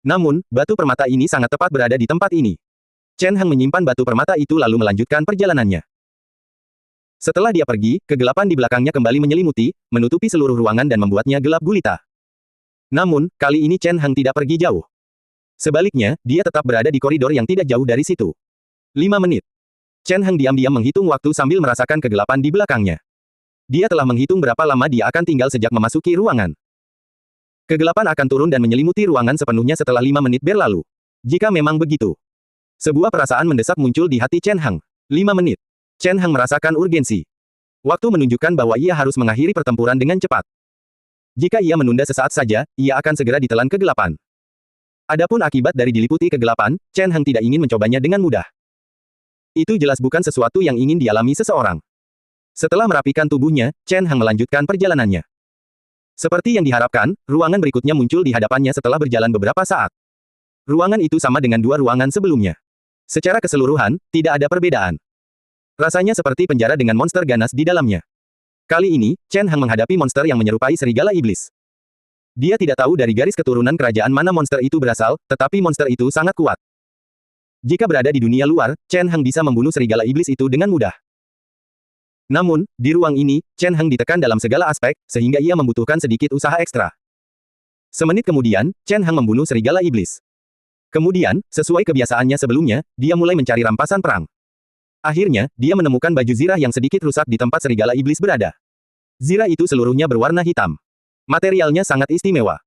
Namun, batu permata ini sangat tepat berada di tempat ini. Chen Hang menyimpan batu permata itu lalu melanjutkan perjalanannya. Setelah dia pergi, kegelapan di belakangnya kembali menyelimuti, menutupi seluruh ruangan dan membuatnya gelap gulita. Namun, kali ini Chen Hang tidak pergi jauh. Sebaliknya, dia tetap berada di koridor yang tidak jauh dari situ. 5 menit. Chen Hang diam-diam menghitung waktu sambil merasakan kegelapan di belakangnya. Dia telah menghitung berapa lama dia akan tinggal sejak memasuki ruangan. Kegelapan akan turun dan menyelimuti ruangan sepenuhnya setelah 5 menit berlalu. Jika memang begitu. Sebuah perasaan mendesak muncul di hati Chen Hang. 5 menit. Chen Hang merasakan urgensi. Waktu menunjukkan bahwa ia harus mengakhiri pertempuran dengan cepat. Jika ia menunda sesaat saja, ia akan segera ditelan kegelapan. Adapun akibat dari diliputi kegelapan, Chen Hang tidak ingin mencobanya dengan mudah. Itu jelas bukan sesuatu yang ingin dialami seseorang. Setelah merapikan tubuhnya, Chen Hang melanjutkan perjalanannya. Seperti yang diharapkan, ruangan berikutnya muncul di hadapannya setelah berjalan beberapa saat. Ruangan itu sama dengan 2 ruangan sebelumnya. Secara keseluruhan, tidak ada perbedaan. Rasanya seperti penjara dengan monster ganas di dalamnya. Kali ini, Chen Hang menghadapi monster yang menyerupai serigala iblis. Dia tidak tahu dari garis keturunan kerajaan mana monster itu berasal, tetapi monster itu sangat kuat. Jika berada di dunia luar, Chen Hang bisa membunuh serigala iblis itu dengan mudah. Namun, di ruang ini, Chen Hang ditekan dalam segala aspek, sehingga ia membutuhkan sedikit usaha ekstra. Semenit kemudian, Chen Hang membunuh serigala iblis. Kemudian, sesuai kebiasaannya sebelumnya, dia mulai mencari rampasan perang. Akhirnya, dia menemukan baju zirah yang sedikit rusak di tempat serigala iblis berada. Zirah itu seluruhnya berwarna hitam. Materialnya sangat istimewa.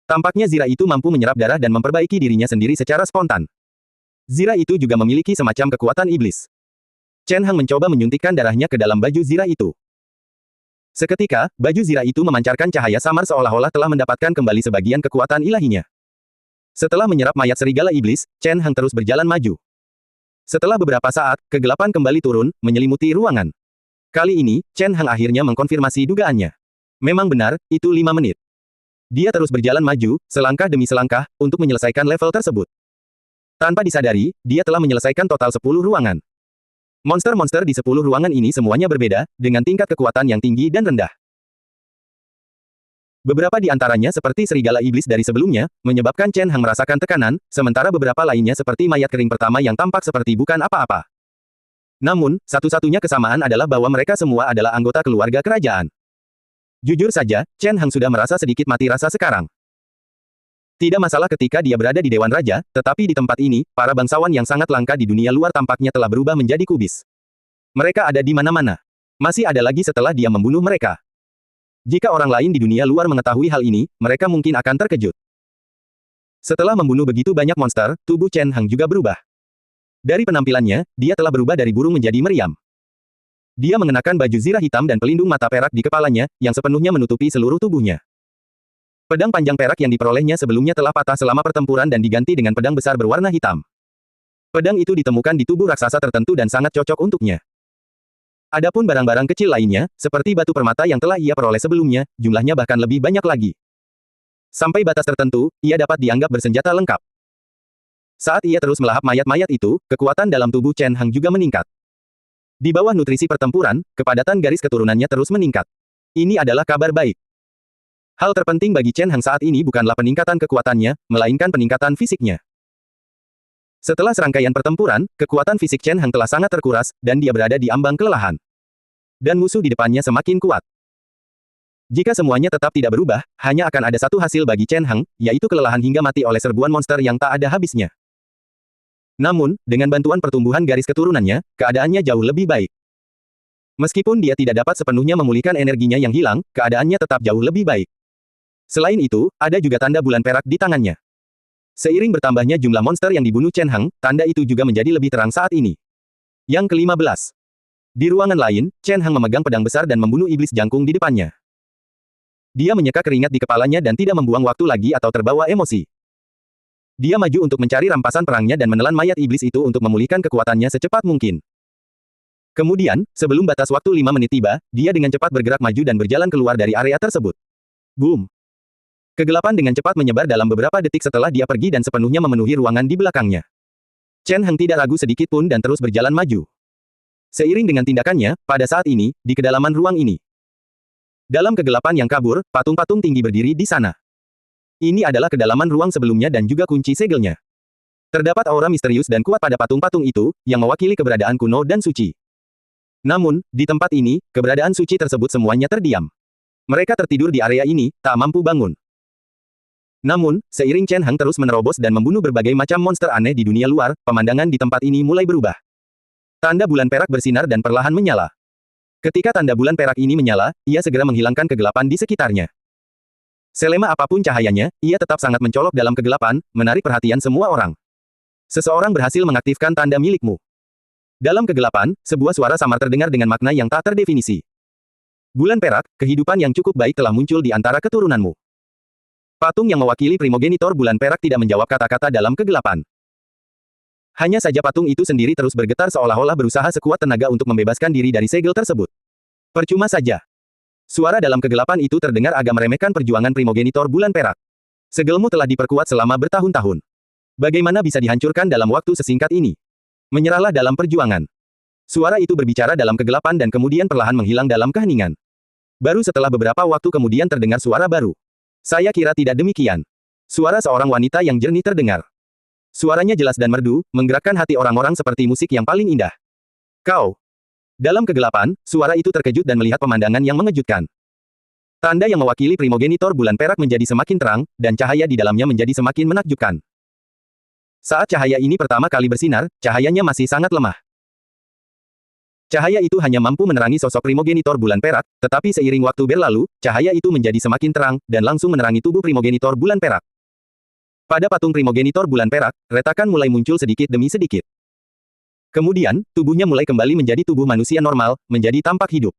Tampaknya zirah itu mampu menyerap darah dan memperbaiki dirinya sendiri secara spontan. Zirah itu juga memiliki semacam kekuatan iblis. Chen Hang mencoba menyuntikkan darahnya ke dalam baju zirah itu. Seketika, baju zirah itu memancarkan cahaya samar seolah-olah telah mendapatkan kembali sebagian kekuatan ilahinya. Setelah menyerap mayat serigala iblis, Chen Hang terus berjalan maju. Setelah beberapa saat, kegelapan kembali turun, menyelimuti ruangan. Kali ini, Chen Hang akhirnya mengkonfirmasi dugaannya. Memang benar, itu 5 menit. Dia terus berjalan maju, selangkah demi selangkah, untuk menyelesaikan level tersebut. Tanpa disadari, dia telah menyelesaikan total 10 ruangan. Monster-monster di 10 ruangan ini semuanya berbeda, dengan tingkat kekuatan yang tinggi dan rendah. Beberapa di antaranya seperti serigala iblis dari sebelumnya, menyebabkan Chen Hang merasakan tekanan, sementara beberapa lainnya seperti mayat kering pertama yang tampak seperti bukan apa-apa. Namun, satu-satunya kesamaan adalah bahwa mereka semua adalah anggota keluarga kerajaan. Jujur saja, Chen Hang sudah merasa sedikit mati rasa sekarang. Tidak masalah ketika dia berada di Dewan Raja, tetapi di tempat ini, para bangsawan yang sangat langka di dunia luar tampaknya telah berubah menjadi kubis. Mereka ada di mana-mana. Masih ada lagi setelah dia membunuh mereka. Jika orang lain di dunia luar mengetahui hal ini, mereka mungkin akan terkejut. Setelah membunuh begitu banyak monster, tubuh Chen Hang juga berubah. Dari penampilannya, dia telah berubah dari burung menjadi meriam. Dia mengenakan baju zirah hitam dan pelindung mata perak di kepalanya, yang sepenuhnya menutupi seluruh tubuhnya. Pedang panjang perak yang diperolehnya sebelumnya telah patah selama pertempuran dan diganti dengan pedang besar berwarna hitam. Pedang itu ditemukan di tubuh raksasa tertentu dan sangat cocok untuknya. Adapun barang-barang kecil lainnya, seperti batu permata yang telah ia peroleh sebelumnya, jumlahnya bahkan lebih banyak lagi. Sampai batas tertentu, ia dapat dianggap bersenjata lengkap. Saat ia terus melahap mayat-mayat itu, kekuatan dalam tubuh Chen Hang juga meningkat. Di bawah nutrisi pertempuran, kepadatan garis keturunannya terus meningkat. Ini adalah kabar baik. Hal terpenting bagi Chen Hang saat ini bukanlah peningkatan kekuatannya, melainkan peningkatan fisiknya. Setelah serangkaian pertempuran, kekuatan fisik Chen Hang telah sangat terkuras, dan dia berada di ambang kelelahan. Dan musuh di depannya semakin kuat. Jika semuanya tetap tidak berubah, hanya akan ada satu hasil bagi Chen Hang, yaitu kelelahan hingga mati oleh serbuan monster yang tak ada habisnya. Namun, dengan bantuan pertumbuhan garis keturunannya, keadaannya jauh lebih baik. Meskipun dia tidak dapat sepenuhnya memulihkan energinya yang hilang, keadaannya tetap jauh lebih baik. Selain itu, ada juga tanda bulan perak di tangannya. Seiring bertambahnya jumlah monster yang dibunuh Chen Hang, tanda itu juga menjadi lebih terang saat ini. Yang ke-15. Di ruangan lain, Chen Hang memegang pedang besar dan membunuh iblis jangkung di depannya. Dia menyeka keringat di kepalanya dan tidak membuang waktu lagi atau terbawa emosi. Dia maju untuk mencari rampasan perangnya dan menelan mayat iblis itu untuk memulihkan kekuatannya secepat mungkin. Kemudian, sebelum batas waktu 5 menit tiba, dia dengan cepat bergerak maju dan berjalan keluar dari area tersebut. Boom! Kegelapan dengan cepat menyebar dalam beberapa detik setelah dia pergi dan sepenuhnya memenuhi ruangan di belakangnya. Chen Hang tidak ragu sedikit pun dan terus berjalan maju. Seiring dengan tindakannya, pada saat ini, di kedalaman ruang ini. Dalam kegelapan yang kabur, patung-patung tinggi berdiri di sana. Ini adalah kedalaman ruang sebelumnya dan juga kunci segelnya. Terdapat aura misterius dan kuat pada patung-patung itu, yang mewakili keberadaan kuno dan suci. Namun, di tempat ini, keberadaan suci tersebut semuanya terdiam. Mereka tertidur di area ini, tak mampu bangun. Namun, seiring Chen Heng terus menerobos dan membunuh berbagai macam monster aneh di dunia luar, pemandangan di tempat ini mulai berubah. Tanda bulan perak bersinar dan perlahan menyala. Ketika tanda bulan perak ini menyala, ia segera menghilangkan kegelapan di sekitarnya. Selema apapun cahayanya, ia tetap sangat mencolok dalam kegelapan, menarik perhatian semua orang. Seseorang berhasil mengaktifkan tanda milikmu. Dalam kegelapan, sebuah suara samar terdengar dengan makna yang tak terdefinisi. Bulan perak, kehidupan yang cukup baik telah muncul di antara keturunanmu. Patung yang mewakili primogenitor bulan perak tidak menjawab kata-kata dalam kegelapan. Hanya saja patung itu sendiri terus bergetar seolah-olah berusaha sekuat tenaga untuk membebaskan diri dari segel tersebut. Percuma saja. Suara dalam kegelapan itu terdengar agak meremehkan perjuangan primogenitor bulan perak. Segelmu telah diperkuat selama bertahun-tahun. Bagaimana bisa dihancurkan dalam waktu sesingkat ini? Menyerahlah dalam perjuangan. Suara itu berbicara dalam kegelapan dan kemudian perlahan menghilang dalam keheningan. Baru setelah beberapa waktu kemudian terdengar suara baru. Saya kira tidak demikian. Suara seorang wanita yang jernih terdengar. Suaranya jelas dan merdu, menggerakkan hati orang-orang seperti musik yang paling indah. Kau. Dalam kegelapan, suara itu terkejut dan melihat pemandangan yang mengejutkan. Tanda yang mewakili primogenitor bulan perak menjadi semakin terang, dan cahaya di dalamnya menjadi semakin menakjubkan. Saat cahaya ini pertama kali bersinar, cahayanya masih sangat lemah. Cahaya itu hanya mampu menerangi sosok primogenitor bulan perak, tetapi seiring waktu berlalu, cahaya itu menjadi semakin terang, dan langsung menerangi tubuh primogenitor bulan perak. Pada patung primogenitor bulan perak, retakan mulai muncul sedikit demi sedikit. Kemudian, tubuhnya mulai kembali menjadi tubuh manusia normal, menjadi tampak hidup.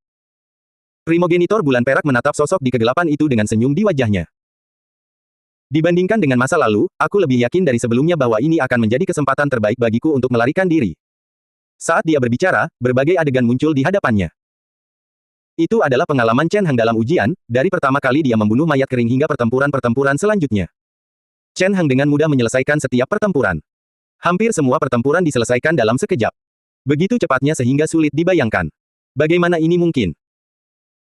Primogenitor bulan perak menatap sosok di kegelapan itu dengan senyum di wajahnya. Dibandingkan dengan masa lalu, aku lebih yakin dari sebelumnya bahwa ini akan menjadi kesempatan terbaik bagiku untuk melarikan diri. Saat dia berbicara, berbagai adegan muncul di hadapannya. Itu adalah pengalaman Chen Heng dalam ujian, dari pertama kali dia membunuh mayat kering hingga pertempuran-pertempuran selanjutnya. Chen Heng dengan mudah menyelesaikan setiap pertempuran. Hampir semua pertempuran diselesaikan dalam sekejap. Begitu cepatnya sehingga sulit dibayangkan. Bagaimana ini mungkin?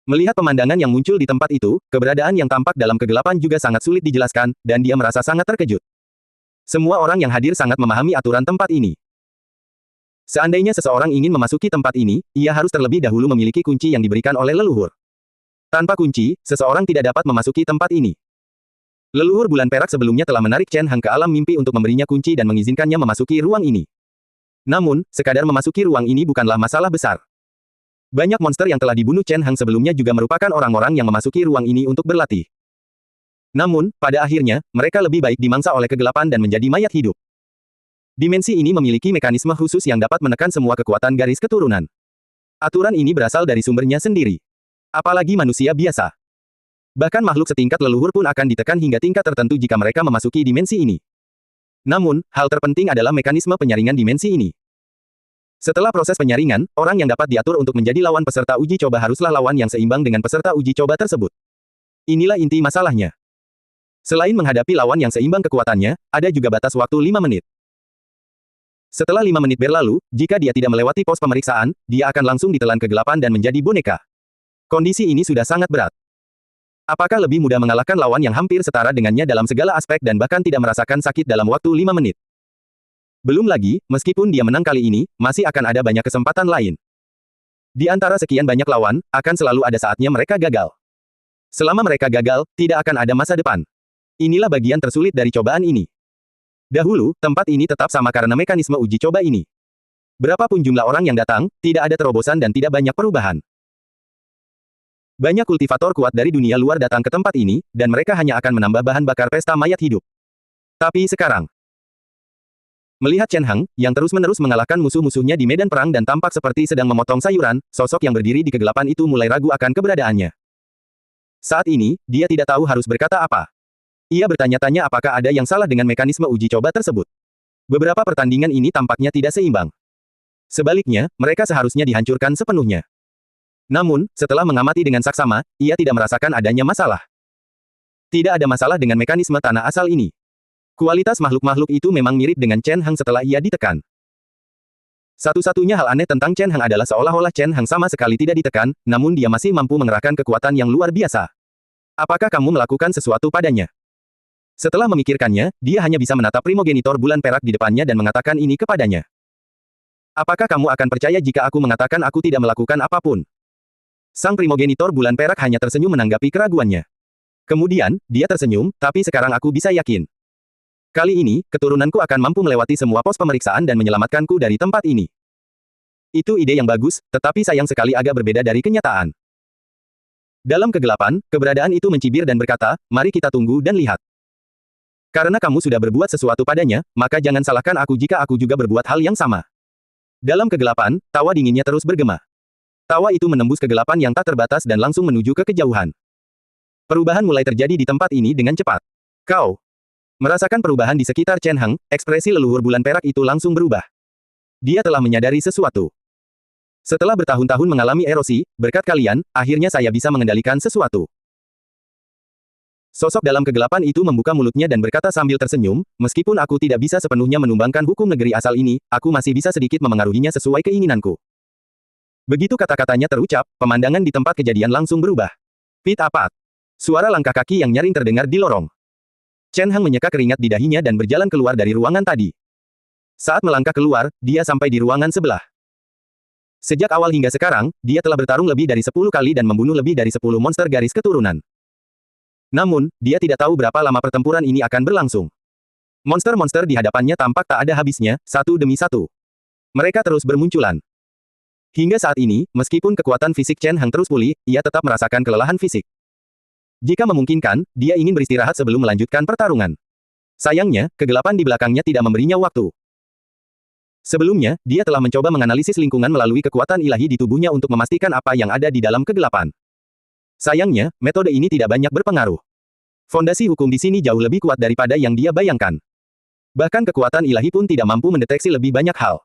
Melihat pemandangan yang muncul di tempat itu, keberadaan yang tampak dalam kegelapan juga sangat sulit dijelaskan, dan dia merasa sangat terkejut. Semua orang yang hadir sangat memahami aturan tempat ini. Seandainya seseorang ingin memasuki tempat ini, ia harus terlebih dahulu memiliki kunci yang diberikan oleh leluhur. Tanpa kunci, seseorang tidak dapat memasuki tempat ini. Leluhur bulan perak sebelumnya telah menarik Chen Heng ke alam mimpi untuk memberinya kunci dan mengizinkannya memasuki ruang ini. Namun, sekadar memasuki ruang ini bukanlah masalah besar. Banyak monster yang telah dibunuh Chen Heng sebelumnya juga merupakan orang-orang yang memasuki ruang ini untuk berlatih. Namun, pada akhirnya, mereka lebih baik dimangsa oleh kegelapan dan menjadi mayat hidup. Dimensi ini memiliki mekanisme khusus yang dapat menekan semua kekuatan garis keturunan. Aturan ini berasal dari sumbernya sendiri. Apalagi manusia biasa. Bahkan makhluk setingkat leluhur pun akan ditekan hingga tingkat tertentu jika mereka memasuki dimensi ini. Namun, hal terpenting adalah mekanisme penyaringan dimensi ini. Setelah proses penyaringan, orang yang dapat diatur untuk menjadi lawan peserta uji coba haruslah lawan yang seimbang dengan peserta uji coba tersebut. Inilah inti masalahnya. Selain menghadapi lawan yang seimbang kekuatannya, ada juga batas waktu 5 menit. Setelah 5 menit berlalu, jika dia tidak melewati pos pemeriksaan, dia akan langsung ditelan kegelapan dan menjadi boneka. Kondisi ini sudah sangat berat. Apakah lebih mudah mengalahkan lawan yang hampir setara dengannya dalam segala aspek dan bahkan tidak merasakan sakit dalam waktu 5 menit? Belum lagi, meskipun dia menang kali ini, masih akan ada banyak kesempatan lain. Di antara sekian banyak lawan, akan selalu ada saatnya mereka gagal. Selama mereka gagal, tidak akan ada masa depan. Inilah bagian tersulit dari cobaan ini. Dahulu, tempat ini tetap sama karena mekanisme uji coba ini. Berapapun jumlah orang yang datang, tidak ada terobosan dan tidak banyak perubahan. Banyak kultivator kuat dari dunia luar datang ke tempat ini, dan mereka hanya akan menambah bahan bakar pesta mayat hidup. Tapi sekarang, melihat Chen Heng, yang terus-menerus mengalahkan musuh-musuhnya di medan perang dan tampak seperti sedang memotong sayuran, sosok yang berdiri di kegelapan itu mulai ragu akan keberadaannya. Saat ini, dia tidak tahu harus berkata apa. Ia bertanya-tanya apakah ada yang salah dengan mekanisme uji coba tersebut. Beberapa pertandingan ini tampaknya tidak seimbang. Sebaliknya, mereka seharusnya dihancurkan sepenuhnya. Namun, setelah mengamati dengan saksama, ia tidak merasakan adanya masalah. Tidak ada masalah dengan mekanisme tanah asal ini. Kualitas makhluk-makhluk itu memang mirip dengan Chen Heng setelah ia ditekan. Satu-satunya hal aneh tentang Chen Heng adalah seolah-olah Chen Heng sama sekali tidak ditekan, namun dia masih mampu mengerahkan kekuatan yang luar biasa. Apakah kamu melakukan sesuatu padanya? Setelah memikirkannya, dia hanya bisa menatap primogenitor bulan perak di depannya dan mengatakan ini kepadanya. Apakah kamu akan percaya jika aku mengatakan aku tidak melakukan apapun? Sang primogenitor bulan perak hanya tersenyum menanggapi keraguannya. Kemudian, dia tersenyum, tapi sekarang aku bisa yakin. Kali ini, keturunanku akan mampu melewati semua pos pemeriksaan dan menyelamatkanku dari tempat ini. Itu ide yang bagus, tetapi sayang sekali agak berbeda dari kenyataan. Dalam kegelapan, keberadaan itu mencibir dan berkata, mari kita tunggu dan lihat. Karena kamu sudah berbuat sesuatu padanya, maka jangan salahkan aku jika aku juga berbuat hal yang sama. Dalam kegelapan, tawa dinginnya terus bergema. Tawa itu menembus kegelapan yang tak terbatas dan langsung menuju ke kejauhan. Perubahan mulai terjadi di tempat ini dengan cepat. Kau merasakan perubahan di sekitar Chen Heng, ekspresi leluhur bulan perak itu langsung berubah. Dia telah menyadari sesuatu. Setelah bertahun-tahun mengalami erosi, berkat kalian, akhirnya saya bisa mengendalikan sesuatu. Sosok dalam kegelapan itu membuka mulutnya dan berkata sambil tersenyum, meskipun aku tidak bisa sepenuhnya menumbangkan hukum negeri asal ini, aku masih bisa sedikit memengaruhinya sesuai keinginanku. Begitu kata-katanya terucap, pemandangan di tempat kejadian langsung berubah. Pit-apat. Suara langkah kaki yang nyaring terdengar di lorong. Chen Heng menyeka keringat di dahinya dan berjalan keluar dari ruangan tadi. Saat melangkah keluar, dia sampai di ruangan sebelah. Sejak awal hingga sekarang, dia telah bertarung lebih dari 10 kali dan membunuh lebih dari 10 monster garis keturunan. Namun, dia tidak tahu berapa lama pertempuran ini akan berlangsung. Monster-monster di hadapannya tampak tak ada habisnya, satu demi satu. Mereka terus bermunculan. Hingga saat ini, meskipun kekuatan fisik Chen Heng terus pulih, ia tetap merasakan kelelahan fisik. Jika memungkinkan, dia ingin beristirahat sebelum melanjutkan pertarungan. Sayangnya, kegelapan di belakangnya tidak memberinya waktu. Sebelumnya, dia telah mencoba menganalisis lingkungan melalui kekuatan ilahi di tubuhnya untuk memastikan apa yang ada di dalam kegelapan. Sayangnya, metode ini tidak banyak berpengaruh. Fondasi hukum di sini jauh lebih kuat daripada yang dia bayangkan. Bahkan kekuatan ilahi pun tidak mampu mendeteksi lebih banyak hal.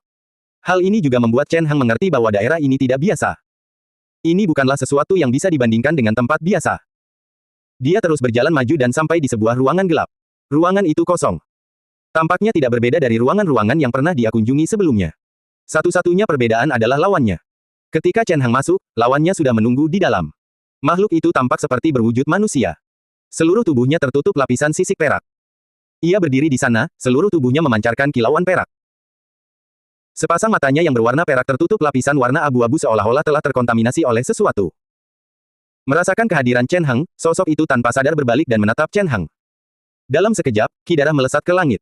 Hal ini juga membuat Chen Heng mengerti bahwa daerah ini tidak biasa. Ini bukanlah sesuatu yang bisa dibandingkan dengan tempat biasa. Dia terus berjalan maju dan sampai di sebuah ruangan gelap. Ruangan itu kosong. Tampaknya tidak berbeda dari ruangan-ruangan yang pernah dia kunjungi sebelumnya. Satu-satunya perbedaan adalah lawannya. Ketika Chen Heng masuk, lawannya sudah menunggu di dalam. Makhluk itu tampak seperti berwujud manusia. Seluruh tubuhnya tertutup lapisan sisik perak. Ia berdiri di sana, seluruh tubuhnya memancarkan kilauan perak. Sepasang matanya yang berwarna perak tertutup lapisan warna abu-abu seolah-olah telah terkontaminasi oleh sesuatu. Merasakan kehadiran Chen Heng, sosok itu tanpa sadar berbalik dan menatap Chen Heng. Dalam sekejap, ki darah melesat ke langit.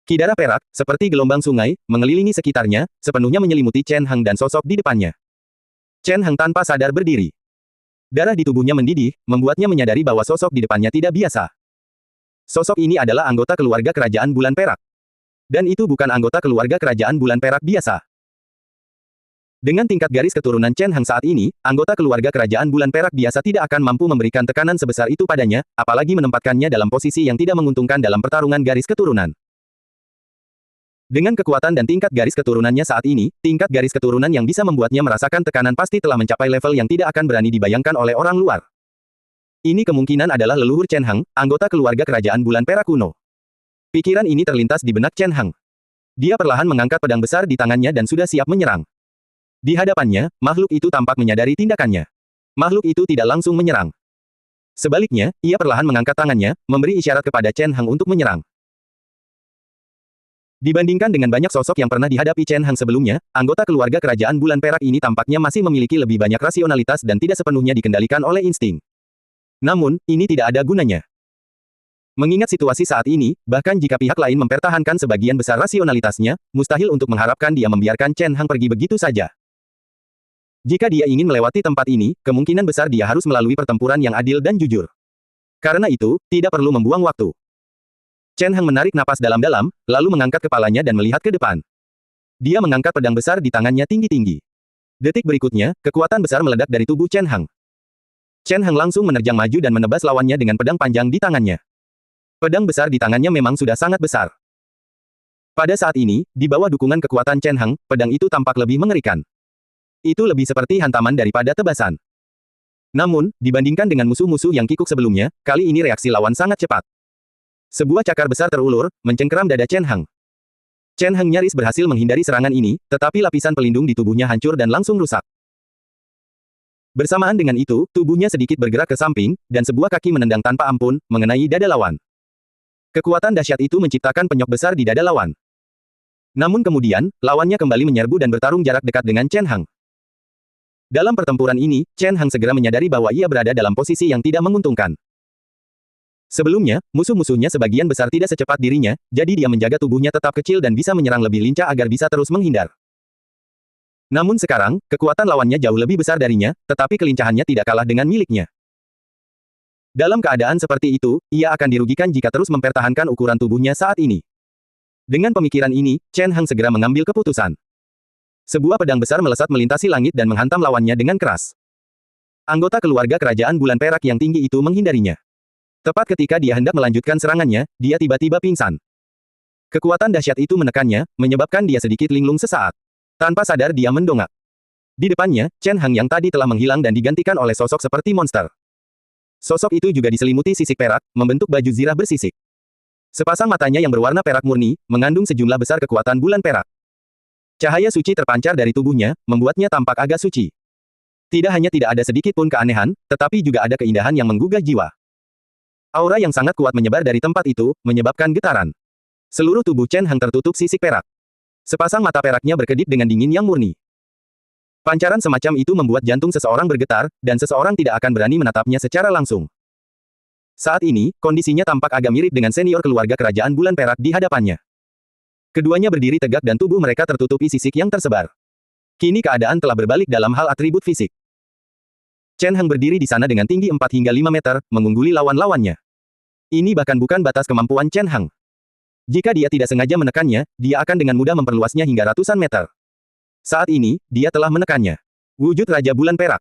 Ki darah perak, seperti gelombang sungai, mengelilingi sekitarnya, sepenuhnya menyelimuti Chen Heng dan sosok di depannya. Chen Heng tanpa sadar berdiri. Darah di tubuhnya mendidih, membuatnya menyadari bahwa sosok di depannya tidak biasa. Sosok ini adalah anggota keluarga kerajaan bulan perak. Dan itu bukan anggota keluarga kerajaan bulan perak biasa. Dengan tingkat garis keturunan Chen Heng saat ini, anggota keluarga kerajaan bulan perak biasa tidak akan mampu memberikan tekanan sebesar itu padanya, apalagi menempatkannya dalam posisi yang tidak menguntungkan dalam pertarungan garis keturunan. Dengan kekuatan dan tingkat garis keturunannya saat ini, tingkat garis keturunan yang bisa membuatnya merasakan tekanan pasti telah mencapai level yang tidak akan berani dibayangkan oleh orang luar. Ini kemungkinan adalah leluhur Chen Heng, anggota keluarga kerajaan bulan perak kuno. Pikiran ini terlintas di benak Chen Heng. Dia perlahan mengangkat pedang besar di tangannya dan sudah siap menyerang. Di hadapannya, makhluk itu tampak menyadari tindakannya. Makhluk itu tidak langsung menyerang. Sebaliknya, ia perlahan mengangkat tangannya, memberi isyarat kepada Chen Heng untuk menyerang. Dibandingkan dengan banyak sosok yang pernah dihadapi Chen Heng sebelumnya, anggota keluarga kerajaan bulan perak ini tampaknya masih memiliki lebih banyak rasionalitas dan tidak sepenuhnya dikendalikan oleh insting. Namun, ini tidak ada gunanya. Mengingat situasi saat ini, bahkan jika pihak lain mempertahankan sebagian besar rasionalitasnya, mustahil untuk mengharapkan dia membiarkan Chen Heng pergi begitu saja. Jika dia ingin melewati tempat ini, kemungkinan besar dia harus melalui pertempuran yang adil dan jujur. Karena itu, tidak perlu membuang waktu. Chen Heng menarik napas dalam-dalam, lalu mengangkat kepalanya dan melihat ke depan. Dia mengangkat pedang besar di tangannya tinggi-tinggi. Detik berikutnya, kekuatan besar meledak dari tubuh Chen Heng. Chen Heng langsung menerjang maju dan menebas lawannya dengan pedang panjang di tangannya. Pedang besar di tangannya memang sudah sangat besar. Pada saat ini, di bawah dukungan kekuatan Chen Heng, pedang itu tampak lebih mengerikan. Itu lebih seperti hantaman daripada tebasan. Namun, dibandingkan dengan musuh-musuh yang kikuk sebelumnya, kali ini reaksi lawan sangat cepat. Sebuah cakar besar terulur, mencengkeram dada Chen Heng. Chen Heng nyaris berhasil menghindari serangan ini, tetapi lapisan pelindung di tubuhnya hancur dan langsung rusak. Bersamaan dengan itu, tubuhnya sedikit bergerak ke samping, dan sebuah kaki menendang tanpa ampun, mengenai dada lawan. Kekuatan dahsyat itu menciptakan penyok besar di dada lawan. Namun kemudian, lawannya kembali menyerbu dan bertarung jarak dekat dengan Chen Hang. Dalam pertempuran ini, Chen Hang segera menyadari bahwa ia berada dalam posisi yang tidak menguntungkan. Sebelumnya, musuh-musuhnya sebagian besar tidak secepat dirinya, jadi dia menjaga tubuhnya tetap kecil dan bisa menyerang lebih lincah agar bisa terus menghindar. Namun sekarang, kekuatan lawannya jauh lebih besar darinya, tetapi kelincahannya tidak kalah dengan miliknya. Dalam keadaan seperti itu, ia akan dirugikan jika terus mempertahankan ukuran tubuhnya saat ini. Dengan pemikiran ini, Chen Hang segera mengambil keputusan. Sebuah pedang besar melesat melintasi langit dan menghantam lawannya dengan keras. Anggota keluarga kerajaan bulan perak yang tinggi itu menghindarinya. Tepat ketika dia hendak melanjutkan serangannya, dia tiba-tiba pingsan. Kekuatan dahsyat itu menekannya, menyebabkan dia sedikit linglung sesaat. Tanpa sadar dia mendongak. Di depannya, Chen Hang yang tadi telah menghilang dan digantikan oleh sosok seperti monster. Sosok itu juga diselimuti sisik perak, membentuk baju zirah bersisik. Sepasang matanya yang berwarna perak murni, mengandung sejumlah besar kekuatan bulan perak. Cahaya suci terpancar dari tubuhnya, membuatnya tampak agak suci. Tidak hanya tidak ada sedikit pun keanehan, tetapi juga ada keindahan yang menggugah jiwa. Aura yang sangat kuat menyebar dari tempat itu, menyebabkan getaran. Seluruh tubuh Chen Hang tertutup sisik perak. Sepasang mata peraknya berkedip dengan dingin yang murni. Pancaran semacam itu membuat jantung seseorang bergetar, dan seseorang tidak akan berani menatapnya secara langsung. Saat ini, kondisinya tampak agak mirip dengan senior keluarga kerajaan bulan perak di hadapannya. Keduanya berdiri tegak dan tubuh mereka tertutupi sisik yang tersebar. Kini keadaan telah berbalik dalam hal atribut fisik. Chen Hang berdiri di sana dengan tinggi 4 hingga 5 meter, mengungguli lawan-lawannya. Ini bahkan bukan batas kemampuan Chen Hang. Jika dia tidak sengaja menekannya, dia akan dengan mudah memperluasnya hingga ratusan meter. Saat ini, dia telah menekannya. Wujud Raja Bulan Perak.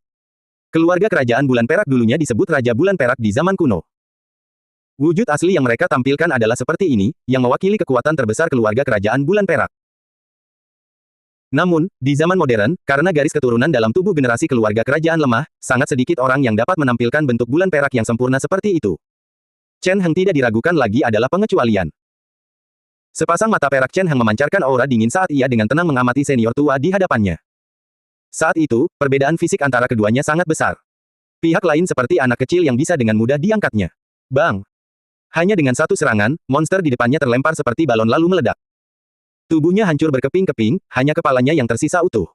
Keluarga kerajaan Bulan Perak dulunya disebut Raja Bulan Perak di zaman kuno. Wujud asli yang mereka tampilkan adalah seperti ini, yang mewakili kekuatan terbesar keluarga kerajaan Bulan Perak. Namun, di zaman modern, karena garis keturunan dalam tubuh generasi keluarga kerajaan lemah, sangat sedikit orang yang dapat menampilkan bentuk bulan perak yang sempurna seperti itu. Chen Hang tidak diragukan lagi adalah pengecualian. Sepasang mata perak Chen Hang memancarkan aura dingin saat ia dengan tenang mengamati senior tua di hadapannya. Saat itu, perbedaan fisik antara keduanya sangat besar. Pihak lain seperti anak kecil yang bisa dengan mudah diangkatnya. Bang! Hanya dengan satu serangan, monster di depannya terlempar seperti balon lalu meledak. Tubuhnya hancur berkeping-keping, hanya kepalanya yang tersisa utuh.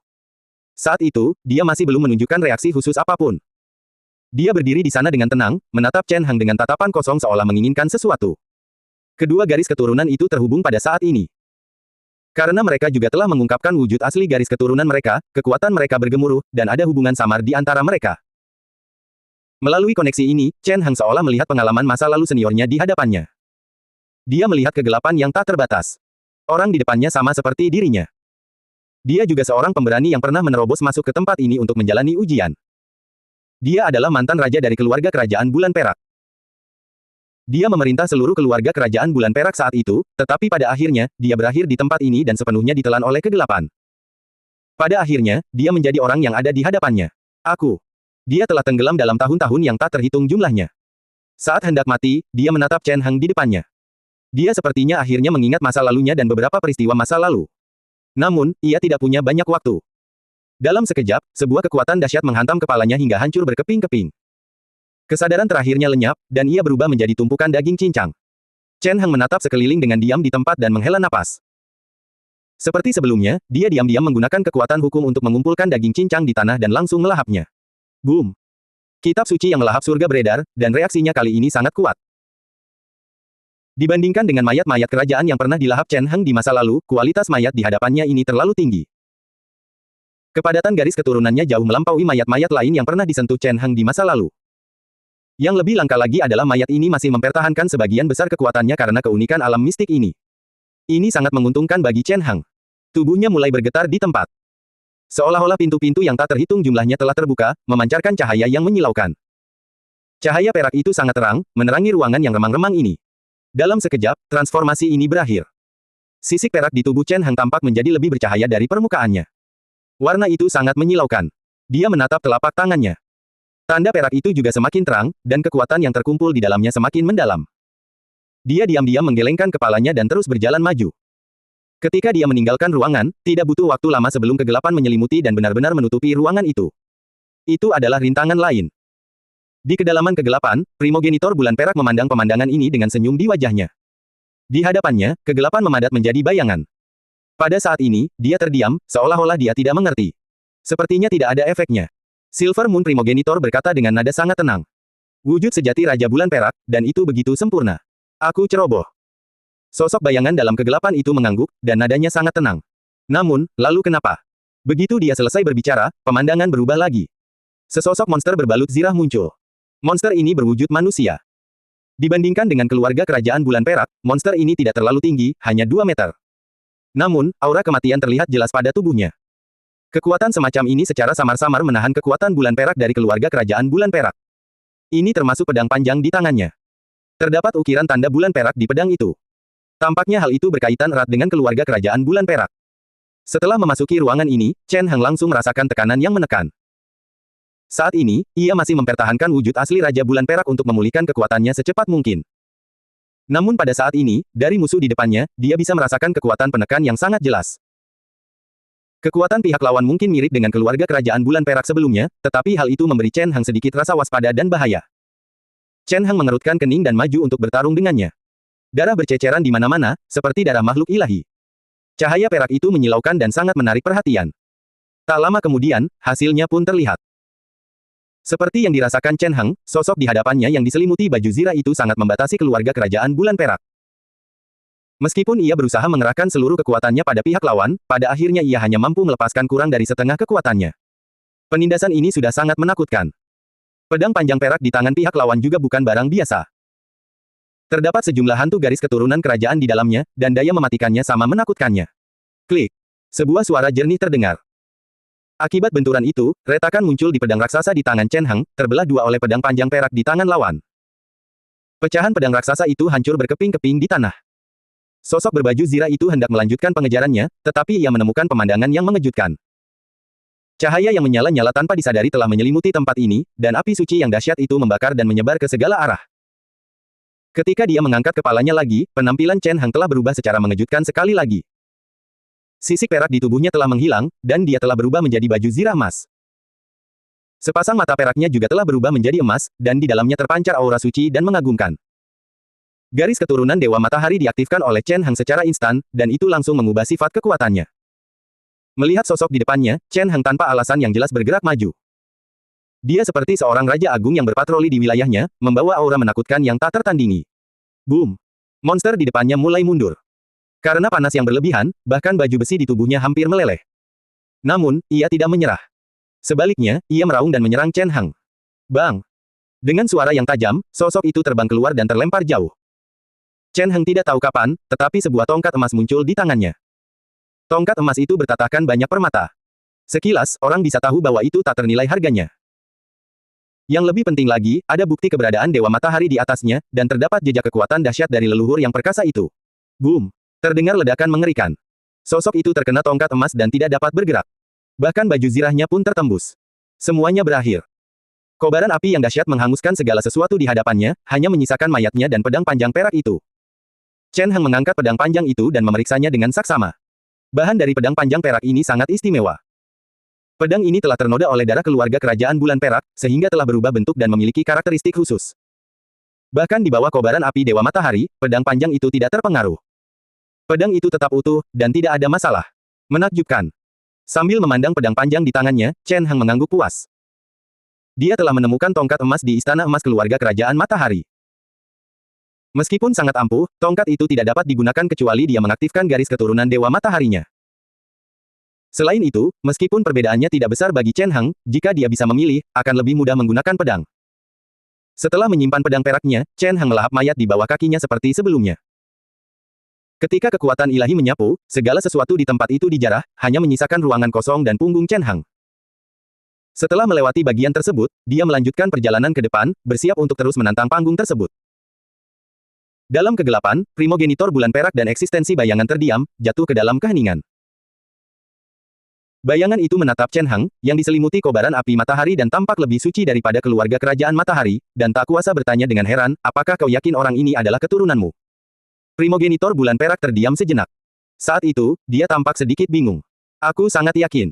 Saat itu, dia masih belum menunjukkan reaksi khusus apapun. Dia berdiri di sana dengan tenang, menatap Chen Hang dengan tatapan kosong seolah menginginkan sesuatu. Kedua garis keturunan itu terhubung pada saat ini. Karena mereka juga telah mengungkapkan wujud asli garis keturunan mereka, kekuatan mereka bergemuruh, dan ada hubungan samar di antara mereka. Melalui koneksi ini, Chen Hang seolah melihat pengalaman masa lalu seniornya di hadapannya. Dia melihat kegelapan yang tak terbatas. Orang di depannya sama seperti dirinya. Dia juga seorang pemberani yang pernah menerobos masuk ke tempat ini untuk menjalani ujian. Dia adalah mantan raja dari keluarga kerajaan Bulan Perak. Dia memerintah seluruh keluarga kerajaan Bulan Perak saat itu, tetapi pada akhirnya, dia berakhir di tempat ini dan sepenuhnya ditelan oleh kegelapan. Pada akhirnya, dia menjadi orang yang ada di hadapannya. Aku. Dia telah tenggelam dalam tahun-tahun yang tak terhitung jumlahnya. Saat hendak mati, dia menatap Chen Hang di depannya. Dia sepertinya akhirnya mengingat masa lalunya dan beberapa peristiwa masa lalu. Namun, ia tidak punya banyak waktu. Dalam sekejap, sebuah kekuatan dahsyat menghantam kepalanya hingga hancur berkeping-keping. Kesadaran terakhirnya lenyap, dan ia berubah menjadi tumpukan daging cincang. Chen Hang menatap sekeliling dengan diam di tempat dan menghela napas. Seperti sebelumnya, dia diam-diam menggunakan kekuatan hukum untuk mengumpulkan daging cincang di tanah dan langsung melahapnya. Boom! Kitab suci yang melahap surga beredar, dan reaksinya kali ini sangat kuat. Dibandingkan dengan mayat-mayat kerajaan yang pernah dilahap Chen Hang di masa lalu, kualitas mayat di hadapannya ini terlalu tinggi. Kepadatan garis keturunannya jauh melampaui mayat-mayat lain yang pernah disentuh Chen Hang di masa lalu. Yang lebih langka lagi adalah mayat ini masih mempertahankan sebagian besar kekuatannya karena keunikan alam mistik ini. Ini sangat menguntungkan bagi Chen Hang. Tubuhnya mulai bergetar di tempat. Seolah-olah pintu-pintu yang tak terhitung jumlahnya telah terbuka, memancarkan cahaya yang menyilaukan. Cahaya perak itu sangat terang, menerangi ruangan yang remang-remang ini. Dalam sekejap, transformasi ini berakhir. Sisik perak di tubuh Chen Hang tampak menjadi lebih bercahaya dari permukaannya. Warna itu sangat menyilaukan. Dia menatap telapak tangannya. Tanda perak itu juga semakin terang, dan kekuatan yang terkumpul di dalamnya semakin mendalam. Dia diam-diam menggelengkan kepalanya dan terus berjalan maju. Ketika dia meninggalkan ruangan, tidak butuh waktu lama sebelum kegelapan menyelimuti dan benar-benar menutupi ruangan itu. Itu adalah rintangan lain. Di kedalaman kegelapan, primogenitor Bulan Perak memandang pemandangan ini dengan senyum di wajahnya. Di hadapannya, kegelapan memadat menjadi bayangan. Pada saat ini, dia terdiam, seolah-olah dia tidak mengerti. Sepertinya tidak ada efeknya. Silver Moon Primogenitor berkata dengan nada sangat tenang. Wujud sejati Raja Bulan Perak, dan itu begitu sempurna. Aku ceroboh. Sosok bayangan dalam kegelapan itu mengangguk, dan nadanya sangat tenang. Namun, lalu kenapa? Begitu dia selesai berbicara, pemandangan berubah lagi. Sesosok monster berbalut zirah muncul. Monster ini berwujud manusia. Dibandingkan dengan keluarga kerajaan Bulan Perak, monster ini tidak terlalu tinggi, hanya 2 meter. Namun, aura kematian terlihat jelas pada tubuhnya. Kekuatan semacam ini secara samar-samar menahan kekuatan Bulan Perak dari keluarga kerajaan Bulan Perak. Ini termasuk pedang panjang di tangannya. Terdapat ukiran tanda Bulan Perak di pedang itu. Tampaknya hal itu berkaitan erat dengan keluarga kerajaan Bulan Perak. Setelah memasuki ruangan ini, Chen Heng langsung merasakan tekanan yang menekan. Saat ini, ia masih mempertahankan wujud asli Raja Bulan Perak untuk memulihkan kekuatannya secepat mungkin. Namun pada saat ini, dari musuh di depannya, dia bisa merasakan kekuatan penekan yang sangat jelas. Kekuatan pihak lawan mungkin mirip dengan keluarga kerajaan Bulan Perak sebelumnya, tetapi hal itu memberi Chen Heng sedikit rasa waspada dan bahaya. Chen Heng mengerutkan kening dan maju untuk bertarung dengannya. Darah berceceran di mana-mana, seperti darah makhluk ilahi. Cahaya perak itu menyilaukan dan sangat menarik perhatian. Tak lama kemudian, hasilnya pun terlihat. Seperti yang dirasakan Chen Heng, sosok di hadapannya yang diselimuti baju zirah itu sangat membatasi keluarga kerajaan Bulan Perak. Meskipun ia berusaha mengerahkan seluruh kekuatannya pada pihak lawan, pada akhirnya ia hanya mampu melepaskan kurang dari setengah kekuatannya. Penindasan ini sudah sangat menakutkan. Pedang panjang perak di tangan pihak lawan juga bukan barang biasa. Terdapat sejumlah hantu garis keturunan kerajaan di dalamnya, dan daya mematikannya sama menakutkannya. Klik. Sebuah suara jernih terdengar. Akibat benturan itu, retakan muncul di pedang raksasa di tangan Chen Heng, terbelah dua oleh pedang panjang perak di tangan lawan. Pecahan pedang raksasa itu hancur berkeping-keping di tanah. Sosok berbaju zirah itu hendak melanjutkan pengejarannya, tetapi ia menemukan pemandangan yang mengejutkan. Cahaya yang menyala-nyala tanpa disadari telah menyelimuti tempat ini, dan api suci yang dahsyat itu membakar dan menyebar ke segala arah. Ketika dia mengangkat kepalanya lagi, penampilan Chen Heng telah berubah secara mengejutkan sekali lagi. Sisik perak di tubuhnya telah menghilang, dan dia telah berubah menjadi baju zirah emas. Sepasang mata peraknya juga telah berubah menjadi emas, dan di dalamnya terpancar aura suci dan mengagumkan. Garis keturunan Dewa Matahari diaktifkan oleh Chen Heng secara instan, dan itu langsung mengubah sifat kekuatannya. Melihat sosok di depannya, Chen Heng tanpa alasan yang jelas bergerak maju. Dia seperti seorang raja agung yang berpatroli di wilayahnya, membawa aura menakutkan yang tak tertandingi. Boom! Monster di depannya mulai mundur. Karena panas yang berlebihan, bahkan baju besi di tubuhnya hampir meleleh. Namun, ia tidak menyerah. Sebaliknya, ia meraung dan menyerang Chen Heng. Bang! Dengan suara yang tajam, sosok itu terbang keluar dan terlempar jauh. Chen Heng tidak tahu kapan, tetapi sebuah tongkat emas muncul di tangannya. Tongkat emas itu bertatakan banyak permata. Sekilas, orang bisa tahu bahwa itu tak ternilai harganya. Yang lebih penting lagi, ada bukti keberadaan Dewa Matahari di atasnya, dan terdapat jejak kekuatan dahsyat dari leluhur yang perkasa itu. Boom! Terdengar ledakan mengerikan. Sosok itu terkena tongkat emas dan tidak dapat bergerak. Bahkan baju zirahnya pun tertembus. Semuanya berakhir. Kobaran api yang dahsyat menghanguskan segala sesuatu di hadapannya, hanya menyisakan mayatnya dan pedang panjang perak itu. Chen Heng mengangkat pedang panjang itu dan memeriksanya dengan saksama. Bahan dari pedang panjang perak ini sangat istimewa. Pedang ini telah ternoda oleh darah keluarga kerajaan Bulan Perak, sehingga telah berubah bentuk dan memiliki karakteristik khusus. Bahkan di bawah kobaran api Dewa Matahari, pedang panjang itu tidak terpengaruh. Pedang itu tetap utuh, dan tidak ada masalah. Menakjubkan. Sambil memandang pedang panjang di tangannya, Chen Heng mengangguk puas. Dia telah menemukan tongkat emas di Istana Emas Keluarga Kerajaan Matahari. Meskipun sangat ampuh, tongkat itu tidak dapat digunakan kecuali dia mengaktifkan garis keturunan Dewa Mataharinya. Selain itu, meskipun perbedaannya tidak besar bagi Chen Heng, jika dia bisa memilih, akan lebih mudah menggunakan pedang. Setelah menyimpan pedang peraknya, Chen Heng melahap mayat di bawah kakinya seperti sebelumnya. Ketika kekuatan ilahi menyapu, segala sesuatu di tempat itu dijarah, hanya menyisakan ruangan kosong dan punggung Chen Heng. Setelah melewati bagian tersebut, dia melanjutkan perjalanan ke depan, bersiap untuk terus menantang panggung tersebut. Dalam kegelapan, primogenitor Bulan Perak dan eksistensi bayangan terdiam, jatuh ke dalam keheningan. Bayangan itu menatap Chen Heng, yang diselimuti kobaran api matahari dan tampak lebih suci daripada keluarga kerajaan matahari, dan tak kuasa bertanya dengan heran, apakah kau yakin orang ini adalah keturunanmu? Primogenitor Bulan Perak terdiam sejenak. Saat itu, dia tampak sedikit bingung. Aku sangat yakin.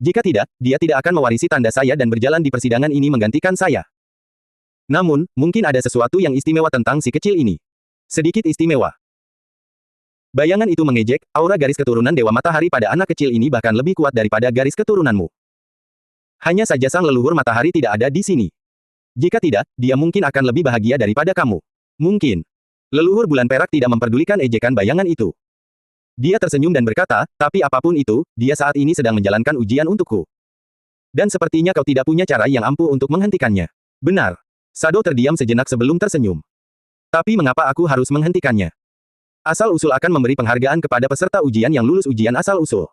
Jika tidak, dia tidak akan mewarisi tanda saya dan berjalan di persidangan ini menggantikan saya. Namun, mungkin ada sesuatu yang istimewa tentang si kecil ini. Sedikit istimewa. Bayangan itu mengejek, aura garis keturunan Dewa Matahari pada anak kecil ini bahkan lebih kuat daripada garis keturunanmu. Hanya saja sang leluhur matahari tidak ada di sini. Jika tidak, dia mungkin akan lebih bahagia daripada kamu. Mungkin. Leluhur bulan perak tidak memperdulikan ejekan bayangan itu. Dia tersenyum dan berkata, tapi apapun itu, dia saat ini sedang menjalankan ujian untukku. Dan sepertinya kau tidak punya cara yang ampuh untuk menghentikannya. Benar. Shadow terdiam sejenak sebelum tersenyum. Tapi mengapa aku harus menghentikannya? Asal-usul akan memberi penghargaan kepada peserta ujian yang lulus ujian asal-usul.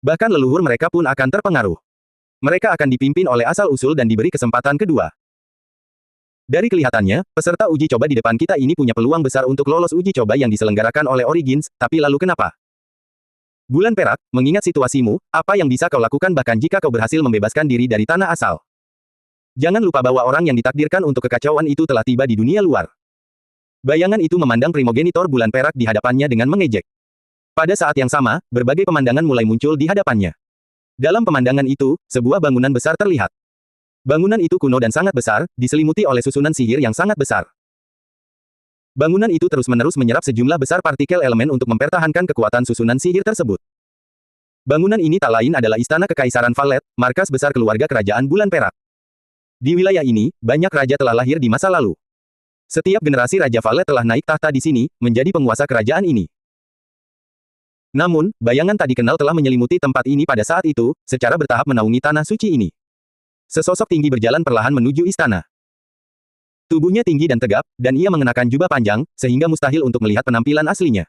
Bahkan leluhur mereka pun akan terpengaruh. Mereka akan dipimpin oleh asal-usul dan diberi kesempatan kedua. Dari kelihatannya, peserta uji coba di depan kita ini punya peluang besar untuk lolos uji coba yang diselenggarakan oleh Origins, tapi lalu kenapa? Bulan perak, mengingat situasimu, apa yang bisa kau lakukan bahkan jika kau berhasil membebaskan diri dari tanah asal? Jangan lupa bahwa orang yang ditakdirkan untuk kekacauan itu telah tiba di dunia luar. Bayangan itu memandang primogenitor bulan perak di hadapannya dengan mengejek. Pada saat yang sama, berbagai pemandangan mulai muncul di hadapannya. Dalam pemandangan itu, sebuah bangunan besar terlihat. Bangunan itu kuno dan sangat besar, diselimuti oleh susunan sihir yang sangat besar. Bangunan itu terus-menerus menyerap sejumlah besar partikel elemen untuk mempertahankan kekuatan susunan sihir tersebut. Bangunan ini tak lain adalah Istana Kekaisaran Valet, markas besar keluarga kerajaan bulan perak. Di wilayah ini, banyak raja telah lahir di masa lalu. Setiap generasi Raja Valet telah naik tahta di sini, menjadi penguasa kerajaan ini. Namun, bayangan tak dikenal telah menyelimuti tempat ini pada saat itu, secara bertahap menaungi tanah suci ini. Sesosok tinggi berjalan perlahan menuju istana. Tubuhnya tinggi dan tegap, dan ia mengenakan jubah panjang, sehingga mustahil untuk melihat penampilan aslinya.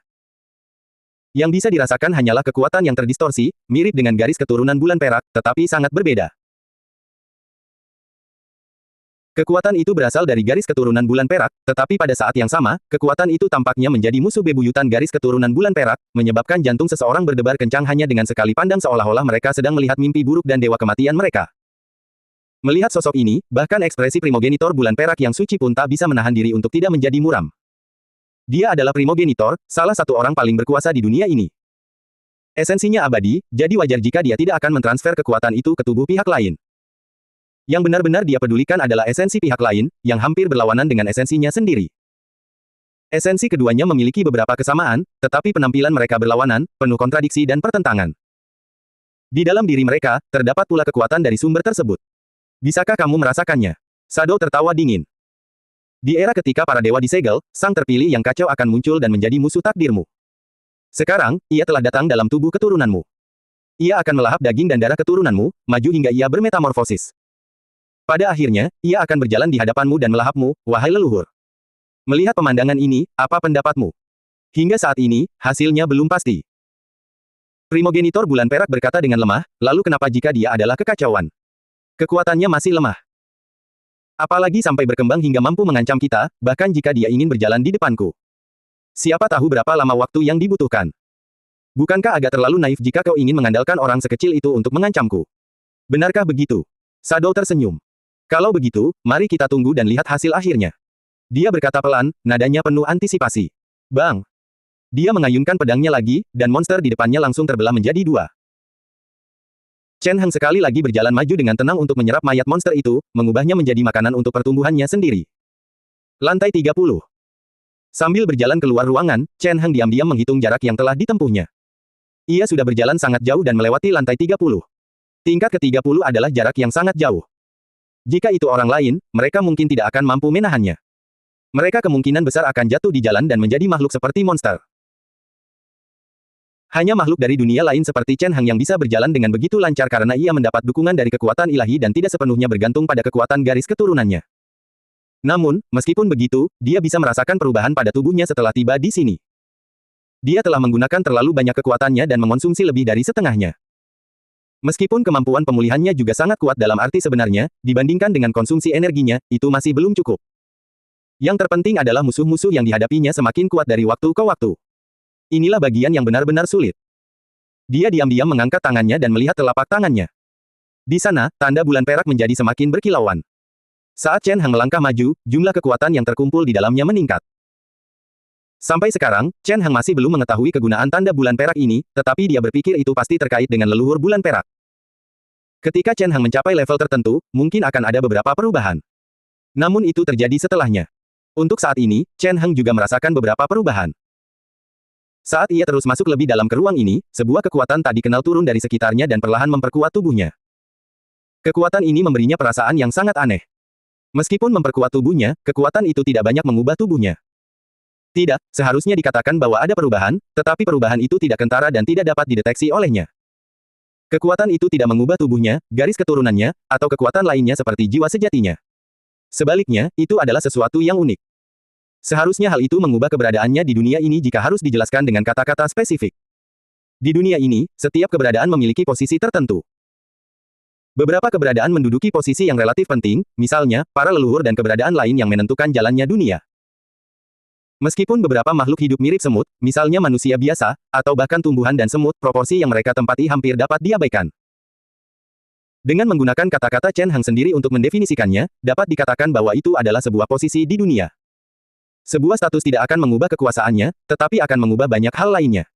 Yang bisa dirasakan hanyalah kekuatan yang terdistorsi, mirip dengan garis keturunan bulan perak, tetapi sangat berbeda. Kekuatan itu berasal dari garis keturunan bulan perak, tetapi pada saat yang sama, kekuatan itu tampaknya menjadi musuh bebuyutan garis keturunan bulan perak, menyebabkan jantung seseorang berdebar kencang hanya dengan sekali pandang seolah-olah mereka sedang melihat mimpi buruk dan dewa kematian mereka. Melihat sosok ini, bahkan ekspresi primogenitor bulan perak yang suci pun tak bisa menahan diri untuk tidak menjadi muram. Dia adalah primogenitor, salah satu orang paling berkuasa di dunia ini. Esensinya abadi, jadi wajar jika dia tidak akan mentransfer kekuatan itu ke tubuh pihak lain. Yang benar-benar dia pedulikan adalah esensi pihak lain, yang hampir berlawanan dengan esensinya sendiri. Esensi keduanya memiliki beberapa kesamaan, tetapi penampilan mereka berlawanan, penuh kontradiksi dan pertentangan. Di dalam diri mereka, terdapat pula kekuatan dari sumber tersebut. Bisakah kamu merasakannya? Shadow tertawa dingin. Di era ketika para dewa disegel, sang terpilih yang kacau akan muncul dan menjadi musuh takdirmu. Sekarang, ia telah datang dalam tubuh keturunanmu. Ia akan melahap daging dan darah keturunanmu, maju hingga ia bermetamorfosis. Pada akhirnya, ia akan berjalan di hadapanmu dan melahapmu, wahai leluhur. Melihat pemandangan ini, apa pendapatmu? Hingga saat ini, hasilnya belum pasti. Primogenitor bulan perak berkata dengan lemah, lalu kenapa jika dia adalah kekacauan? Kekuatannya masih lemah. Apalagi sampai berkembang hingga mampu mengancam kita, bahkan jika dia ingin berjalan di depanku. Siapa tahu berapa lama waktu yang dibutuhkan. Bukankah agak terlalu naif jika kau ingin mengandalkan orang sekecil itu untuk mengancamku? Benarkah begitu? Shadow tersenyum. Kalau begitu, mari kita tunggu dan lihat hasil akhirnya. Dia berkata pelan, nadanya penuh antisipasi. Bang! Dia mengayunkan pedangnya lagi, dan monster di depannya langsung terbelah menjadi dua. Chen Heng sekali lagi berjalan maju dengan tenang untuk menyerap mayat monster itu, mengubahnya menjadi makanan untuk pertumbuhannya sendiri. Lantai 30. Sambil berjalan keluar ruangan, Chen Heng diam-diam menghitung jarak yang telah ditempuhnya. Ia sudah berjalan sangat jauh dan melewati lantai 30. Tingkat ke-30 adalah jarak yang sangat jauh. Jika itu orang lain, mereka mungkin tidak akan mampu menahannya. Mereka kemungkinan besar akan jatuh di jalan dan menjadi makhluk seperti monster. Hanya makhluk dari dunia lain seperti Chen Heng yang bisa berjalan dengan begitu lancar karena ia mendapat dukungan dari kekuatan ilahi dan tidak sepenuhnya bergantung pada kekuatan garis keturunannya. Namun, meskipun begitu, dia bisa merasakan perubahan pada tubuhnya setelah tiba di sini. Dia telah menggunakan terlalu banyak kekuatannya dan mengonsumsi lebih dari setengahnya. Meskipun kemampuan pemulihannya juga sangat kuat dalam arti sebenarnya, dibandingkan dengan konsumsi energinya, itu masih belum cukup. Yang terpenting adalah musuh-musuh yang dihadapinya semakin kuat dari waktu ke waktu. Inilah bagian yang benar-benar sulit. Dia diam-diam mengangkat tangannya dan melihat telapak tangannya. Di sana, tanda bulan perak menjadi semakin berkilauan. Saat Chen Heng melangkah maju, jumlah kekuatan yang terkumpul di dalamnya meningkat. Sampai sekarang, Chen Heng masih belum mengetahui kegunaan tanda bulan perak ini, tetapi dia berpikir itu pasti terkait dengan leluhur bulan perak. Ketika Chen Heng mencapai level tertentu, mungkin akan ada beberapa perubahan. Namun itu terjadi setelahnya. Untuk saat ini, Chen Heng juga merasakan beberapa perubahan. Saat ia terus masuk lebih dalam ke ruang ini, sebuah kekuatan tak dikenal turun dari sekitarnya dan perlahan memperkuat tubuhnya. Kekuatan ini memberinya perasaan yang sangat aneh. Meskipun memperkuat tubuhnya, kekuatan itu tidak banyak mengubah tubuhnya. Tidak, seharusnya dikatakan bahwa ada perubahan, tetapi perubahan itu tidak kentara dan tidak dapat dideteksi olehnya. Kekuatan itu tidak mengubah tubuhnya, garis keturunannya, atau kekuatan lainnya seperti jiwa sejatinya. Sebaliknya, itu adalah sesuatu yang unik. Seharusnya hal itu mengubah keberadaannya di dunia ini jika harus dijelaskan dengan kata-kata spesifik. Di dunia ini, setiap keberadaan memiliki posisi tertentu. Beberapa keberadaan menduduki posisi yang relatif penting, misalnya, para leluhur dan keberadaan lain yang menentukan jalannya dunia. Meskipun beberapa makhluk hidup mirip semut, misalnya manusia biasa, atau bahkan tumbuhan dan semut, proporsi yang mereka tempati hampir dapat diabaikan. Dengan menggunakan kata-kata Chen Hang sendiri untuk mendefinisikannya, dapat dikatakan bahwa itu adalah sebuah posisi di dunia. Sebuah status tidak akan mengubah kekuasaannya, tetapi akan mengubah banyak hal lainnya.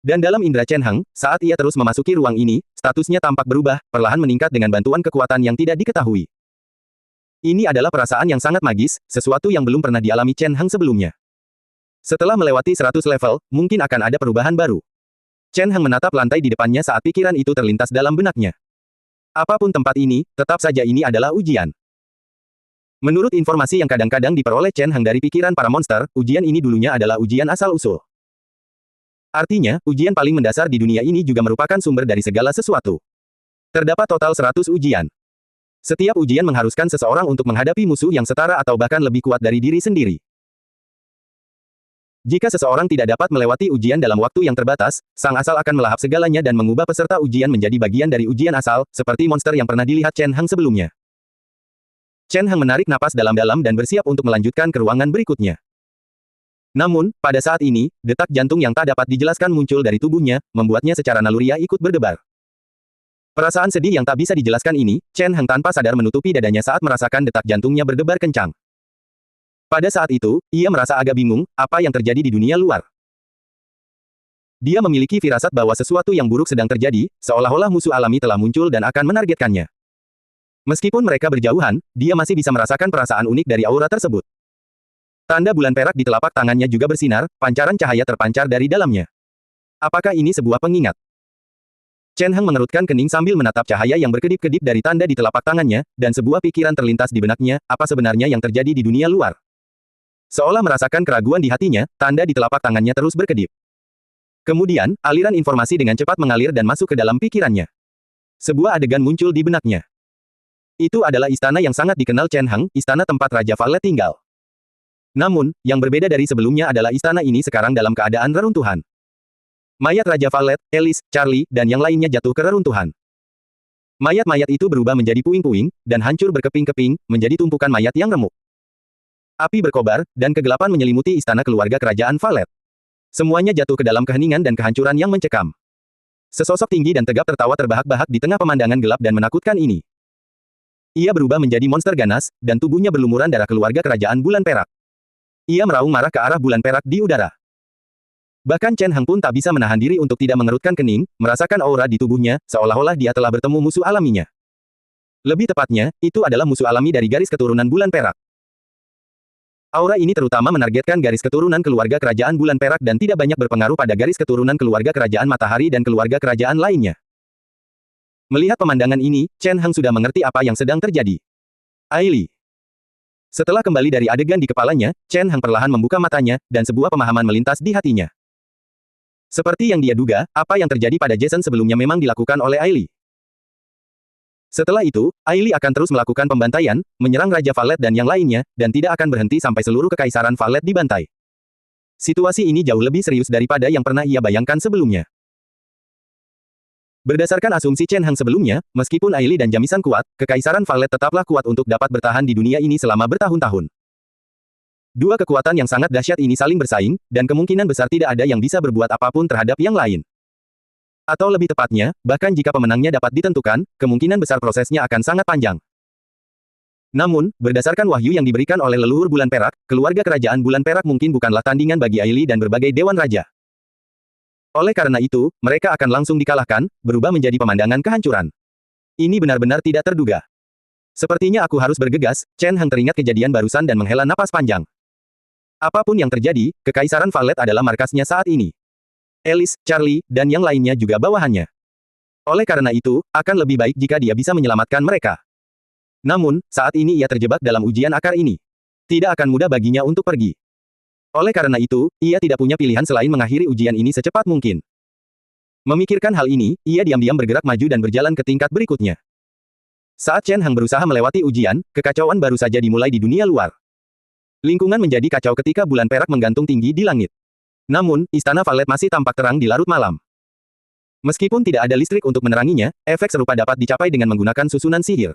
Dan dalam indera Chen Hang, saat ia terus memasuki ruang ini, statusnya tampak berubah, perlahan meningkat dengan bantuan kekuatan yang tidak diketahui. Ini adalah perasaan yang sangat magis, sesuatu yang belum pernah dialami Chen Hang sebelumnya. Setelah melewati 100 level, mungkin akan ada perubahan baru. Chen Hang menatap lantai di depannya saat pikiran itu terlintas dalam benaknya. Apapun tempat ini, tetap saja ini adalah ujian. Menurut informasi yang kadang-kadang diperoleh Chen Hang dari pikiran para monster, ujian ini dulunya adalah ujian asal-usul. Artinya, ujian paling mendasar di dunia ini juga merupakan sumber dari segala sesuatu. Terdapat total 100 ujian. Setiap ujian mengharuskan seseorang untuk menghadapi musuh yang setara atau bahkan lebih kuat dari diri sendiri. Jika seseorang tidak dapat melewati ujian dalam waktu yang terbatas, sang asal akan melahap segalanya dan mengubah peserta ujian menjadi bagian dari ujian asal, seperti monster yang pernah dilihat Chen Hang sebelumnya. Chen Hang menarik napas dalam-dalam dan bersiap untuk melanjutkan ke ruangan berikutnya. Namun, pada saat ini, detak jantung yang tak dapat dijelaskan muncul dari tubuhnya, membuatnya secara naluriah ikut berdebar. Perasaan sedih yang tak bisa dijelaskan ini, Chen Hang tanpa sadar menutupi dadanya saat merasakan detak jantungnya berdebar kencang. Pada saat itu, ia merasa agak bingung, apa yang terjadi di dunia luar. Dia memiliki firasat bahwa sesuatu yang buruk sedang terjadi, seolah-olah musuh alami telah muncul dan akan menargetkannya. Meskipun mereka berjauhan, dia masih bisa merasakan perasaan unik dari aura tersebut. Tanda bulan perak di telapak tangannya juga bersinar, pancaran cahaya terpancar dari dalamnya. Apakah ini sebuah pengingat? Chen Hang mengerutkan kening sambil menatap cahaya yang berkedip-kedip dari tanda di telapak tangannya, dan sebuah pikiran terlintas di benaknya, apa sebenarnya yang terjadi di dunia luar. Seolah merasakan keraguan di hatinya, tanda di telapak tangannya terus berkedip. Kemudian, aliran informasi dengan cepat mengalir dan masuk ke dalam pikirannya. Sebuah adegan muncul di benaknya. Itu adalah istana yang sangat dikenal Chen Hang, istana tempat Raja Valet tinggal. Namun, yang berbeda dari sebelumnya adalah istana ini sekarang dalam keadaan reruntuhan. Mayat Raja Valet, Alice, Charlie, dan yang lainnya jatuh ke reruntuhan. Mayat-mayat itu berubah menjadi puing-puing, dan hancur berkeping-keping, menjadi tumpukan mayat yang remuk. Api berkobar, dan kegelapan menyelimuti istana keluarga kerajaan Valet. Semuanya jatuh ke dalam keheningan dan kehancuran yang mencekam. Sesosok tinggi dan tegap tertawa terbahak-bahak di tengah pemandangan gelap dan menakutkan ini. Ia berubah menjadi monster ganas, dan tubuhnya berlumuran darah keluarga kerajaan bulan perak. Ia meraung marah ke arah bulan perak di udara. Bahkan Chen Hang pun tak bisa menahan diri untuk tidak mengerutkan kening, merasakan aura di tubuhnya, seolah-olah dia telah bertemu musuh alaminya. Lebih tepatnya, itu adalah musuh alami dari garis keturunan bulan perak. Aura ini terutama menargetkan garis keturunan keluarga kerajaan bulan perak dan tidak banyak berpengaruh pada garis keturunan keluarga kerajaan matahari dan keluarga kerajaan lainnya. Melihat pemandangan ini, Chen Hang sudah mengerti apa yang sedang terjadi. Aili. Setelah kembali dari adegan di kepalanya, Chen Hang perlahan membuka matanya, dan sebuah pemahaman melintas di hatinya. Seperti yang dia duga, apa yang terjadi pada Jason sebelumnya memang dilakukan oleh Aili. Setelah itu, Aili akan terus melakukan pembantaian, menyerang Raja Valet dan yang lainnya, dan tidak akan berhenti sampai seluruh kekaisaran Valet dibantai. Situasi ini jauh lebih serius daripada yang pernah ia bayangkan sebelumnya. Berdasarkan asumsi Chen Hang sebelumnya, meskipun Aili dan Jamisan kuat, kekaisaran Valet tetaplah kuat untuk dapat bertahan di dunia ini selama bertahun-tahun. Dua kekuatan yang sangat dahsyat ini saling bersaing, dan kemungkinan besar tidak ada yang bisa berbuat apapun terhadap yang lain. Atau lebih tepatnya, bahkan jika pemenangnya dapat ditentukan, kemungkinan besar prosesnya akan sangat panjang. Namun, berdasarkan wahyu yang diberikan oleh leluhur bulan perak, keluarga kerajaan bulan perak mungkin bukanlah tandingan bagi Aili dan berbagai dewan raja. Oleh karena itu, mereka akan langsung dikalahkan, berubah menjadi pemandangan kehancuran. Ini benar-benar tidak terduga. Sepertinya aku harus bergegas, Chen Hang teringat kejadian barusan dan menghela napas panjang. Apapun yang terjadi, Kekaisaran Valet adalah markasnya saat ini. Alice, Charlie, dan yang lainnya juga bawahannya. Oleh karena itu, akan lebih baik jika dia bisa menyelamatkan mereka. Namun, saat ini ia terjebak dalam ujian akar ini. Tidak akan mudah baginya untuk pergi. Oleh karena itu, ia tidak punya pilihan selain mengakhiri ujian ini secepat mungkin. Memikirkan hal ini, ia diam-diam bergerak maju dan berjalan ke tingkat berikutnya. Saat Chen Hang berusaha melewati ujian, kekacauan baru saja dimulai di dunia luar. Lingkungan menjadi kacau ketika bulan perak menggantung tinggi di langit. Namun, istana Valet masih tampak terang di larut malam. Meskipun tidak ada listrik untuk meneranginya, efek serupa dapat dicapai dengan menggunakan susunan sihir.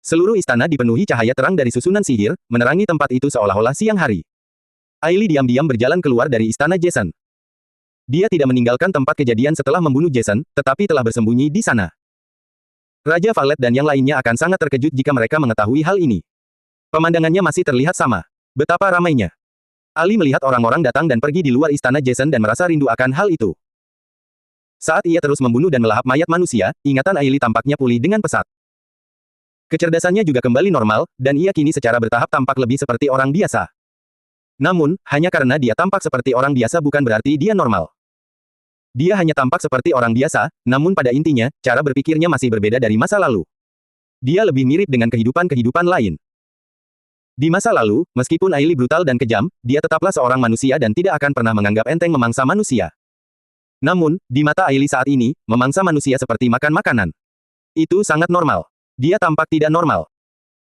Seluruh istana dipenuhi cahaya terang dari susunan sihir, menerangi tempat itu seolah-olah siang hari. Aili diam-diam berjalan keluar dari istana Jason. Dia tidak meninggalkan tempat kejadian setelah membunuh Jason, tetapi telah bersembunyi di sana. Raja Valet dan yang lainnya akan sangat terkejut jika mereka mengetahui hal ini. Pemandangannya masih terlihat sama. Betapa ramainya. Ali melihat orang-orang datang dan pergi di luar istana Jason dan merasa rindu akan hal itu. Saat ia terus membunuh dan melahap mayat manusia, ingatan Aili tampaknya pulih dengan pesat. Kecerdasannya juga kembali normal, dan ia kini secara bertahap tampak lebih seperti orang biasa. Namun, hanya karena dia tampak seperti orang biasa bukan berarti dia normal. Dia hanya tampak seperti orang biasa, namun pada intinya, cara berpikirnya masih berbeda dari masa lalu. Dia lebih mirip dengan kehidupan-kehidupan lain. Di masa lalu, meskipun Aili brutal dan kejam, dia tetaplah seorang manusia dan tidak akan pernah menganggap enteng memangsa manusia. Namun, di mata Aili saat ini, memangsa manusia seperti makan makanan. Itu sangat normal. Dia tampak tidak normal.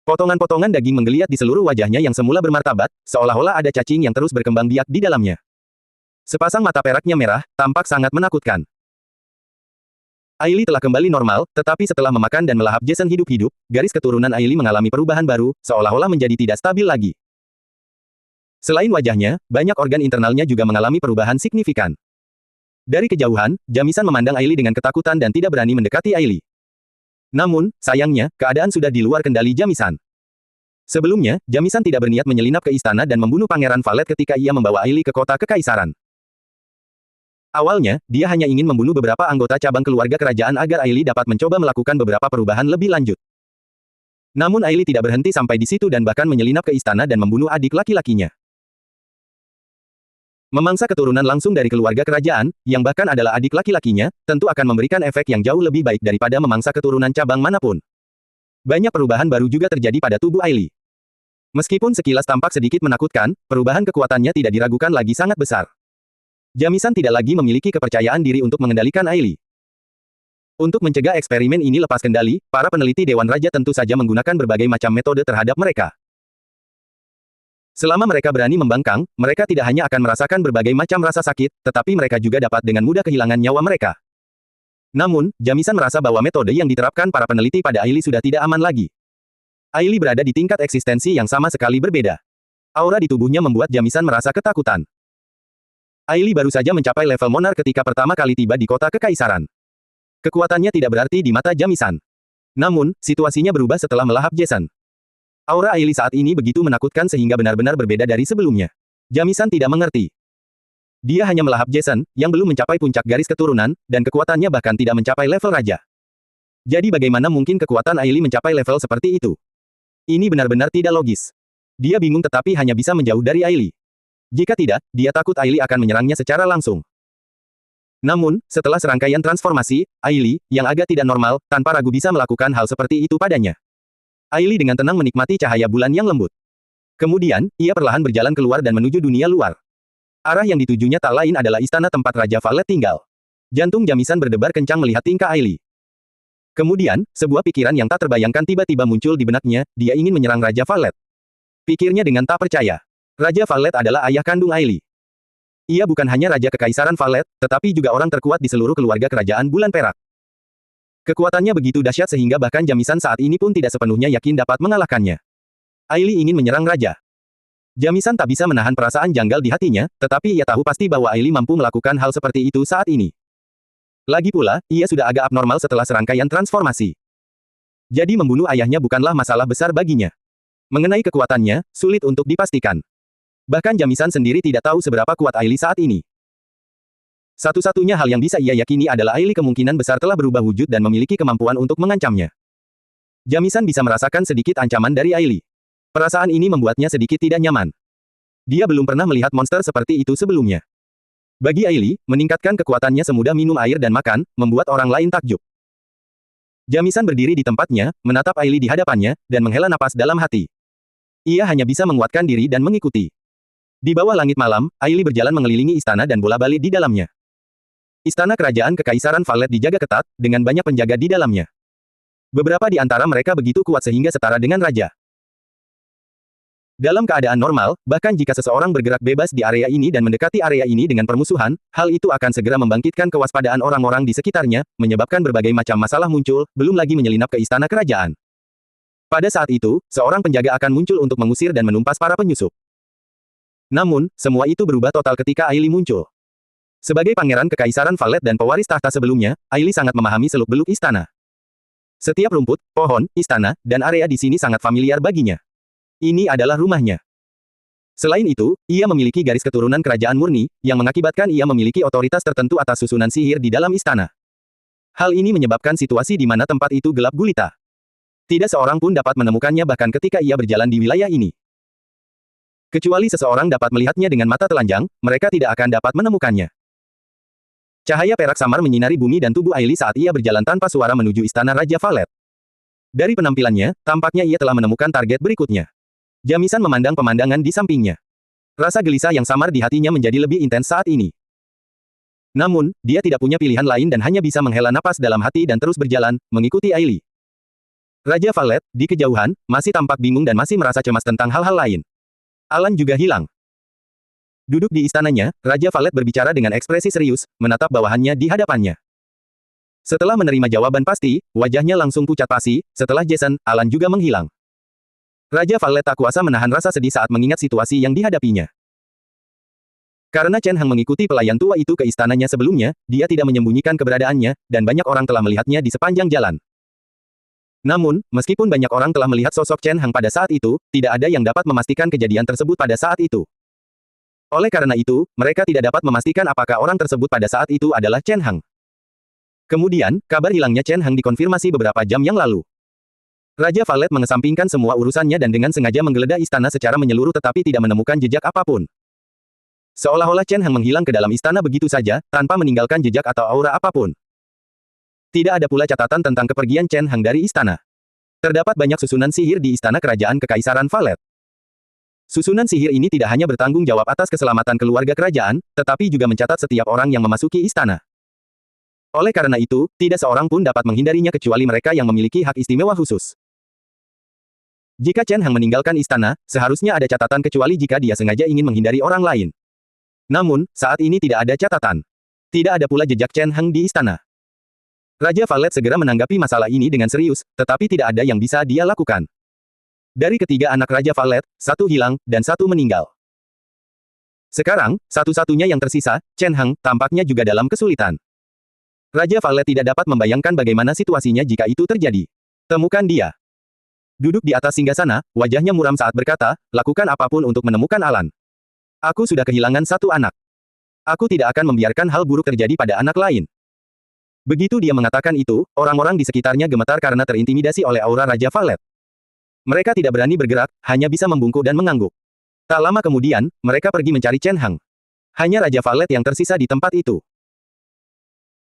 Potongan-potongan daging menggeliat di seluruh wajahnya yang semula bermartabat, seolah-olah ada cacing yang terus berkembang biak di dalamnya. Sepasang mata peraknya merah, tampak sangat menakutkan. Aili telah kembali normal, tetapi setelah memakan dan melahap Jason hidup-hidup, garis keturunan Aili mengalami perubahan baru, seolah-olah menjadi tidak stabil lagi. Selain wajahnya, banyak organ internalnya juga mengalami perubahan signifikan. Dari kejauhan, Jamisan memandang Aili dengan ketakutan dan tidak berani mendekati Aili. Namun, sayangnya, keadaan sudah di luar kendali Jamisan. Sebelumnya, Jamisan tidak berniat menyelinap ke istana dan membunuh Pangeran Valet ketika ia membawa Aili ke kota kekaisaran. Awalnya, dia hanya ingin membunuh beberapa anggota cabang keluarga kerajaan agar Aili dapat mencoba melakukan beberapa perubahan lebih lanjut. Namun Aili tidak berhenti sampai di situ dan bahkan menyelinap ke istana dan membunuh adik laki-lakinya. Memangsa keturunan langsung dari keluarga kerajaan, yang bahkan adalah adik laki-lakinya, tentu akan memberikan efek yang jauh lebih baik daripada memangsa keturunan cabang manapun. Banyak perubahan baru juga terjadi pada tubuh Aili. Meskipun sekilas tampak sedikit menakutkan, perubahan kekuatannya tidak diragukan lagi sangat besar. Jamisan tidak lagi memiliki kepercayaan diri untuk mengendalikan Aili. Untuk mencegah eksperimen ini lepas kendali, para peneliti Dewan Raja tentu saja menggunakan berbagai macam metode terhadap mereka. Selama mereka berani membangkang, mereka tidak hanya akan merasakan berbagai macam rasa sakit, tetapi mereka juga dapat dengan mudah kehilangan nyawa mereka. Namun, Jamisan merasa bahwa metode yang diterapkan para peneliti pada Aili sudah tidak aman lagi. Aili berada di tingkat eksistensi yang sama sekali berbeda. Aura di tubuhnya membuat Jamisan merasa ketakutan. Aili baru saja mencapai level Monar ketika pertama kali tiba di kota kekaisaran. Kekuatannya tidak berarti di mata Jamisan. Namun, situasinya berubah setelah melahap Jason. Aura Aili saat ini begitu menakutkan sehingga benar-benar berbeda dari sebelumnya. Jamisan tidak mengerti. Dia hanya melahap Jason, yang belum mencapai puncak garis keturunan, dan kekuatannya bahkan tidak mencapai level raja. Jadi bagaimana mungkin kekuatan Aili mencapai level seperti itu? Ini benar-benar tidak logis. Dia bingung tetapi hanya bisa menjauh dari Aili. Jika tidak, dia takut Aili akan menyerangnya secara langsung. Namun, setelah serangkaian transformasi, Aili, yang agak tidak normal, tanpa ragu bisa melakukan hal seperti itu padanya. Aili dengan tenang menikmati cahaya bulan yang lembut. Kemudian, ia perlahan berjalan keluar dan menuju dunia luar. Arah yang ditujunya tak lain adalah istana tempat Raja Valet tinggal. Jantung Jamisan berdebar kencang melihat tingkah Aili. Kemudian, sebuah pikiran yang tak terbayangkan tiba-tiba muncul di benaknya, dia ingin menyerang Raja Valet. Pikirnya dengan tak percaya. Raja Valet adalah ayah kandung Aili. Ia bukan hanya Raja Kekaisaran Valet, tetapi juga orang terkuat di seluruh keluarga kerajaan Bulan Perak. Kekuatannya begitu dahsyat sehingga bahkan Jamisan saat ini pun tidak sepenuhnya yakin dapat mengalahkannya. Aili ingin menyerang Raja. Jamisan tak bisa menahan perasaan janggal di hatinya, tetapi ia tahu pasti bahwa Aili mampu melakukan hal seperti itu saat ini. Lagi pula, ia sudah agak abnormal setelah serangkaian transformasi. Jadi membunuh ayahnya bukanlah masalah besar baginya. Mengenai kekuatannya, sulit untuk dipastikan. Bahkan Jamisan sendiri tidak tahu seberapa kuat Aili saat ini. Satu-satunya hal yang bisa ia yakini adalah Aili kemungkinan besar telah berubah wujud dan memiliki kemampuan untuk mengancamnya. Jamisan bisa merasakan sedikit ancaman dari Aili. Perasaan ini membuatnya sedikit tidak nyaman. Dia belum pernah melihat monster seperti itu sebelumnya. Bagi Aili, meningkatkan kekuatannya semudah minum air dan makan, membuat orang lain takjub. Jamisan berdiri di tempatnya, menatap Aili di hadapannya, dan menghela napas dalam hati. Ia hanya bisa menguatkan diri dan mengikuti. Di bawah langit malam, Aili berjalan mengelilingi istana dan bola-balik di dalamnya. Istana kerajaan Kekaisaran Valet dijaga ketat, dengan banyak penjaga di dalamnya. Beberapa di antara mereka begitu kuat sehingga setara dengan raja. Dalam keadaan normal, bahkan jika seseorang bergerak bebas di area ini dan mendekati area ini dengan permusuhan, hal itu akan segera membangkitkan kewaspadaan orang-orang di sekitarnya, menyebabkan berbagai macam masalah muncul, belum lagi menyelinap ke istana kerajaan. Pada saat itu, seorang penjaga akan muncul untuk mengusir dan menumpas para penyusup. Namun, semua itu berubah total ketika Aili muncul. Sebagai pangeran Kekaisaran Valet dan pewaris tahta sebelumnya, Aili sangat memahami seluk-beluk istana. Setiap rumput, pohon, istana, dan area di sini sangat familiar baginya. Ini adalah rumahnya. Selain itu, ia memiliki garis keturunan kerajaan murni, yang mengakibatkan ia memiliki otoritas tertentu atas susunan sihir di dalam istana. Hal ini menyebabkan situasi di mana tempat itu gelap gulita. Tidak seorang pun dapat menemukannya bahkan ketika ia berjalan di wilayah ini. Kecuali seseorang dapat melihatnya dengan mata telanjang, mereka tidak akan dapat menemukannya. Cahaya perak samar menyinari bumi dan tubuh Aili saat ia berjalan tanpa suara menuju istana Raja Valet. Dari penampilannya, tampaknya ia telah menemukan target berikutnya. Jamisan memandang pemandangan di sampingnya. Rasa gelisah yang samar di hatinya menjadi lebih intens saat ini. Namun, dia tidak punya pilihan lain dan hanya bisa menghela napas dalam hati dan terus berjalan, mengikuti Aili. Raja Valet, di kejauhan, masih tampak bingung dan masih merasa cemas tentang hal-hal lain. Alan juga hilang. Duduk di istananya, Raja Valet berbicara dengan ekspresi serius, menatap bawahannya di hadapannya. Setelah menerima jawaban pasti, wajahnya langsung pucat pasi, setelah Jason, Alan juga menghilang. Raja Valet tak kuasa menahan rasa sedih saat mengingat situasi yang dihadapinya. Karena Chen Hang mengikuti pelayan tua itu ke istananya sebelumnya, dia tidak menyembunyikan keberadaannya, dan banyak orang telah melihatnya di sepanjang jalan. Namun, meskipun banyak orang telah melihat sosok Chen Hang pada saat itu, tidak ada yang dapat memastikan kejadian tersebut pada saat itu. Oleh karena itu, mereka tidak dapat memastikan apakah orang tersebut pada saat itu adalah Chen Hang. Kemudian, kabar hilangnya Chen Hang dikonfirmasi beberapa jam yang lalu. Raja Valet mengesampingkan semua urusannya dan dengan sengaja menggeledah istana secara menyeluruh tetapi tidak menemukan jejak apapun. Seolah-olah Chen Hang menghilang ke dalam istana begitu saja, tanpa meninggalkan jejak atau aura apapun. Tidak ada pula catatan tentang kepergian Chen Hang dari istana. Terdapat banyak susunan sihir di istana kerajaan Kekaisaran Valet. Susunan sihir ini tidak hanya bertanggung jawab atas keselamatan keluarga kerajaan, tetapi juga mencatat setiap orang yang memasuki istana. Oleh karena itu, tidak seorang pun dapat menghindarinya kecuali mereka yang memiliki hak istimewa khusus. Jika Chen Hang meninggalkan istana, seharusnya ada catatan kecuali jika dia sengaja ingin menghindari orang lain. Namun, saat ini tidak ada catatan. Tidak ada pula jejak Chen Hang di istana. Raja Valet segera menanggapi masalah ini dengan serius, tetapi tidak ada yang bisa dia lakukan. Dari ketiga anak Raja Valet, satu hilang, dan satu meninggal. Sekarang, satu-satunya yang tersisa, Chen Hang, tampaknya juga dalam kesulitan. Raja Valet tidak dapat membayangkan bagaimana situasinya jika itu terjadi. Temukan dia. Duduk di atas singgasana, wajahnya muram saat berkata, lakukan apapun untuk menemukan Alan. Aku sudah kehilangan satu anak. Aku tidak akan membiarkan hal buruk terjadi pada anak lain. Begitu dia mengatakan itu, orang-orang di sekitarnya gemetar karena terintimidasi oleh aura Raja Valet. Mereka tidak berani bergerak, hanya bisa membungkuk dan mengangguk. Tak lama kemudian, mereka pergi mencari Chen Hang. Hanya Raja Valet yang tersisa di tempat itu.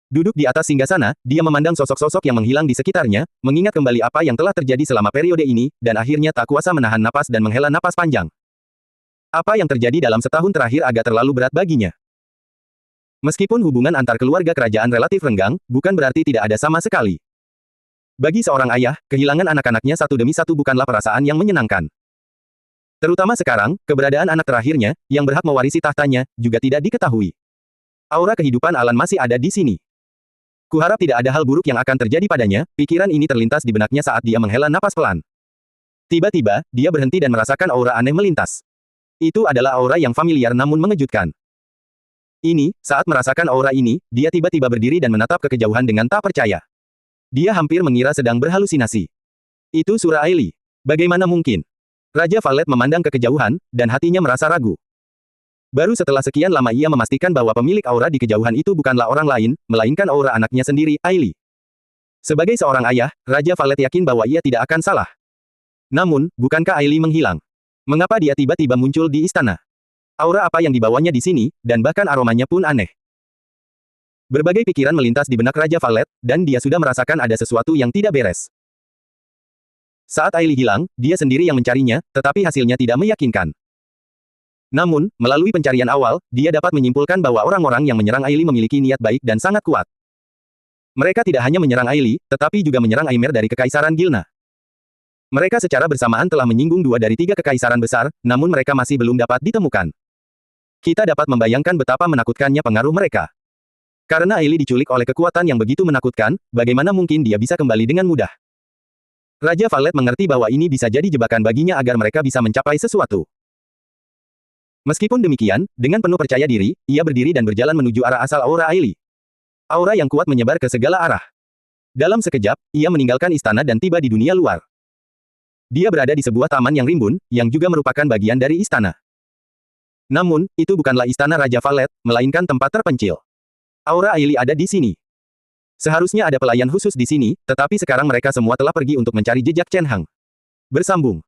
Duduk di atas singgasana, dia memandang sosok-sosok yang menghilang di sekitarnya, mengingat kembali apa yang telah terjadi selama periode ini, dan akhirnya tak kuasa menahan napas dan menghela napas panjang. Apa yang terjadi dalam setahun terakhir agak terlalu berat baginya. Meskipun hubungan antar keluarga kerajaan relatif renggang, bukan berarti tidak ada sama sekali. Bagi seorang ayah, kehilangan anak-anaknya satu demi satu bukanlah perasaan yang menyenangkan. Terutama sekarang, keberadaan anak terakhirnya, yang berhak mewarisi tahtanya, juga tidak diketahui. Aura kehidupan Alan masih ada di sini. Kuharap tidak ada hal buruk yang akan terjadi padanya, pikiran ini terlintas di benaknya saat dia menghela napas pelan. Tiba-tiba, dia berhenti dan merasakan aura aneh melintas. Itu adalah aura yang familiar namun mengejutkan. Ini, saat merasakan aura ini, dia tiba-tiba berdiri dan menatap ke kejauhan dengan tak percaya. Dia hampir mengira sedang berhalusinasi. Itu Surah Aili. Bagaimana mungkin? Raja Valet memandang ke kejauhan, dan hatinya merasa ragu. Baru setelah sekian lama ia memastikan bahwa pemilik aura di kejauhan itu bukanlah orang lain, melainkan aura anaknya sendiri, Aili. Sebagai seorang ayah, Raja Valet yakin bahwa ia tidak akan salah. Namun, bukankah Aili menghilang? Mengapa dia tiba-tiba muncul di istana? Aura apa yang dibawanya di sini, dan bahkan aromanya pun aneh. Berbagai pikiran melintas di benak Raja Valet, dan dia sudah merasakan ada sesuatu yang tidak beres. Saat Aili hilang, dia sendiri yang mencarinya, tetapi hasilnya tidak meyakinkan. Namun, melalui pencarian awal, dia dapat menyimpulkan bahwa orang-orang yang menyerang Aili memiliki niat baik dan sangat kuat. Mereka tidak hanya menyerang Aili, tetapi juga menyerang Aimer dari Kekaisaran Gilna. Mereka secara bersamaan telah menyinggung 2 dari 3 kekaisaran besar, namun mereka masih belum dapat ditemukan. Kita dapat membayangkan betapa menakutkannya pengaruh mereka. Karena Aili diculik oleh kekuatan yang begitu menakutkan, bagaimana mungkin dia bisa kembali dengan mudah? Raja Valet mengerti bahwa ini bisa jadi jebakan baginya agar mereka bisa mencapai sesuatu. Meskipun demikian, dengan penuh percaya diri, ia berdiri dan berjalan menuju arah asal aura Aili. Aura yang kuat menyebar ke segala arah. Dalam sekejap, ia meninggalkan istana dan tiba di dunia luar. Dia berada di sebuah taman yang rimbun, yang juga merupakan bagian dari istana. Namun, itu bukanlah istana Raja Valet, melainkan tempat terpencil. Aura Aili ada di sini. Seharusnya ada pelayan khusus di sini, tetapi sekarang mereka semua telah pergi untuk mencari jejak Chen Hang. Bersambung.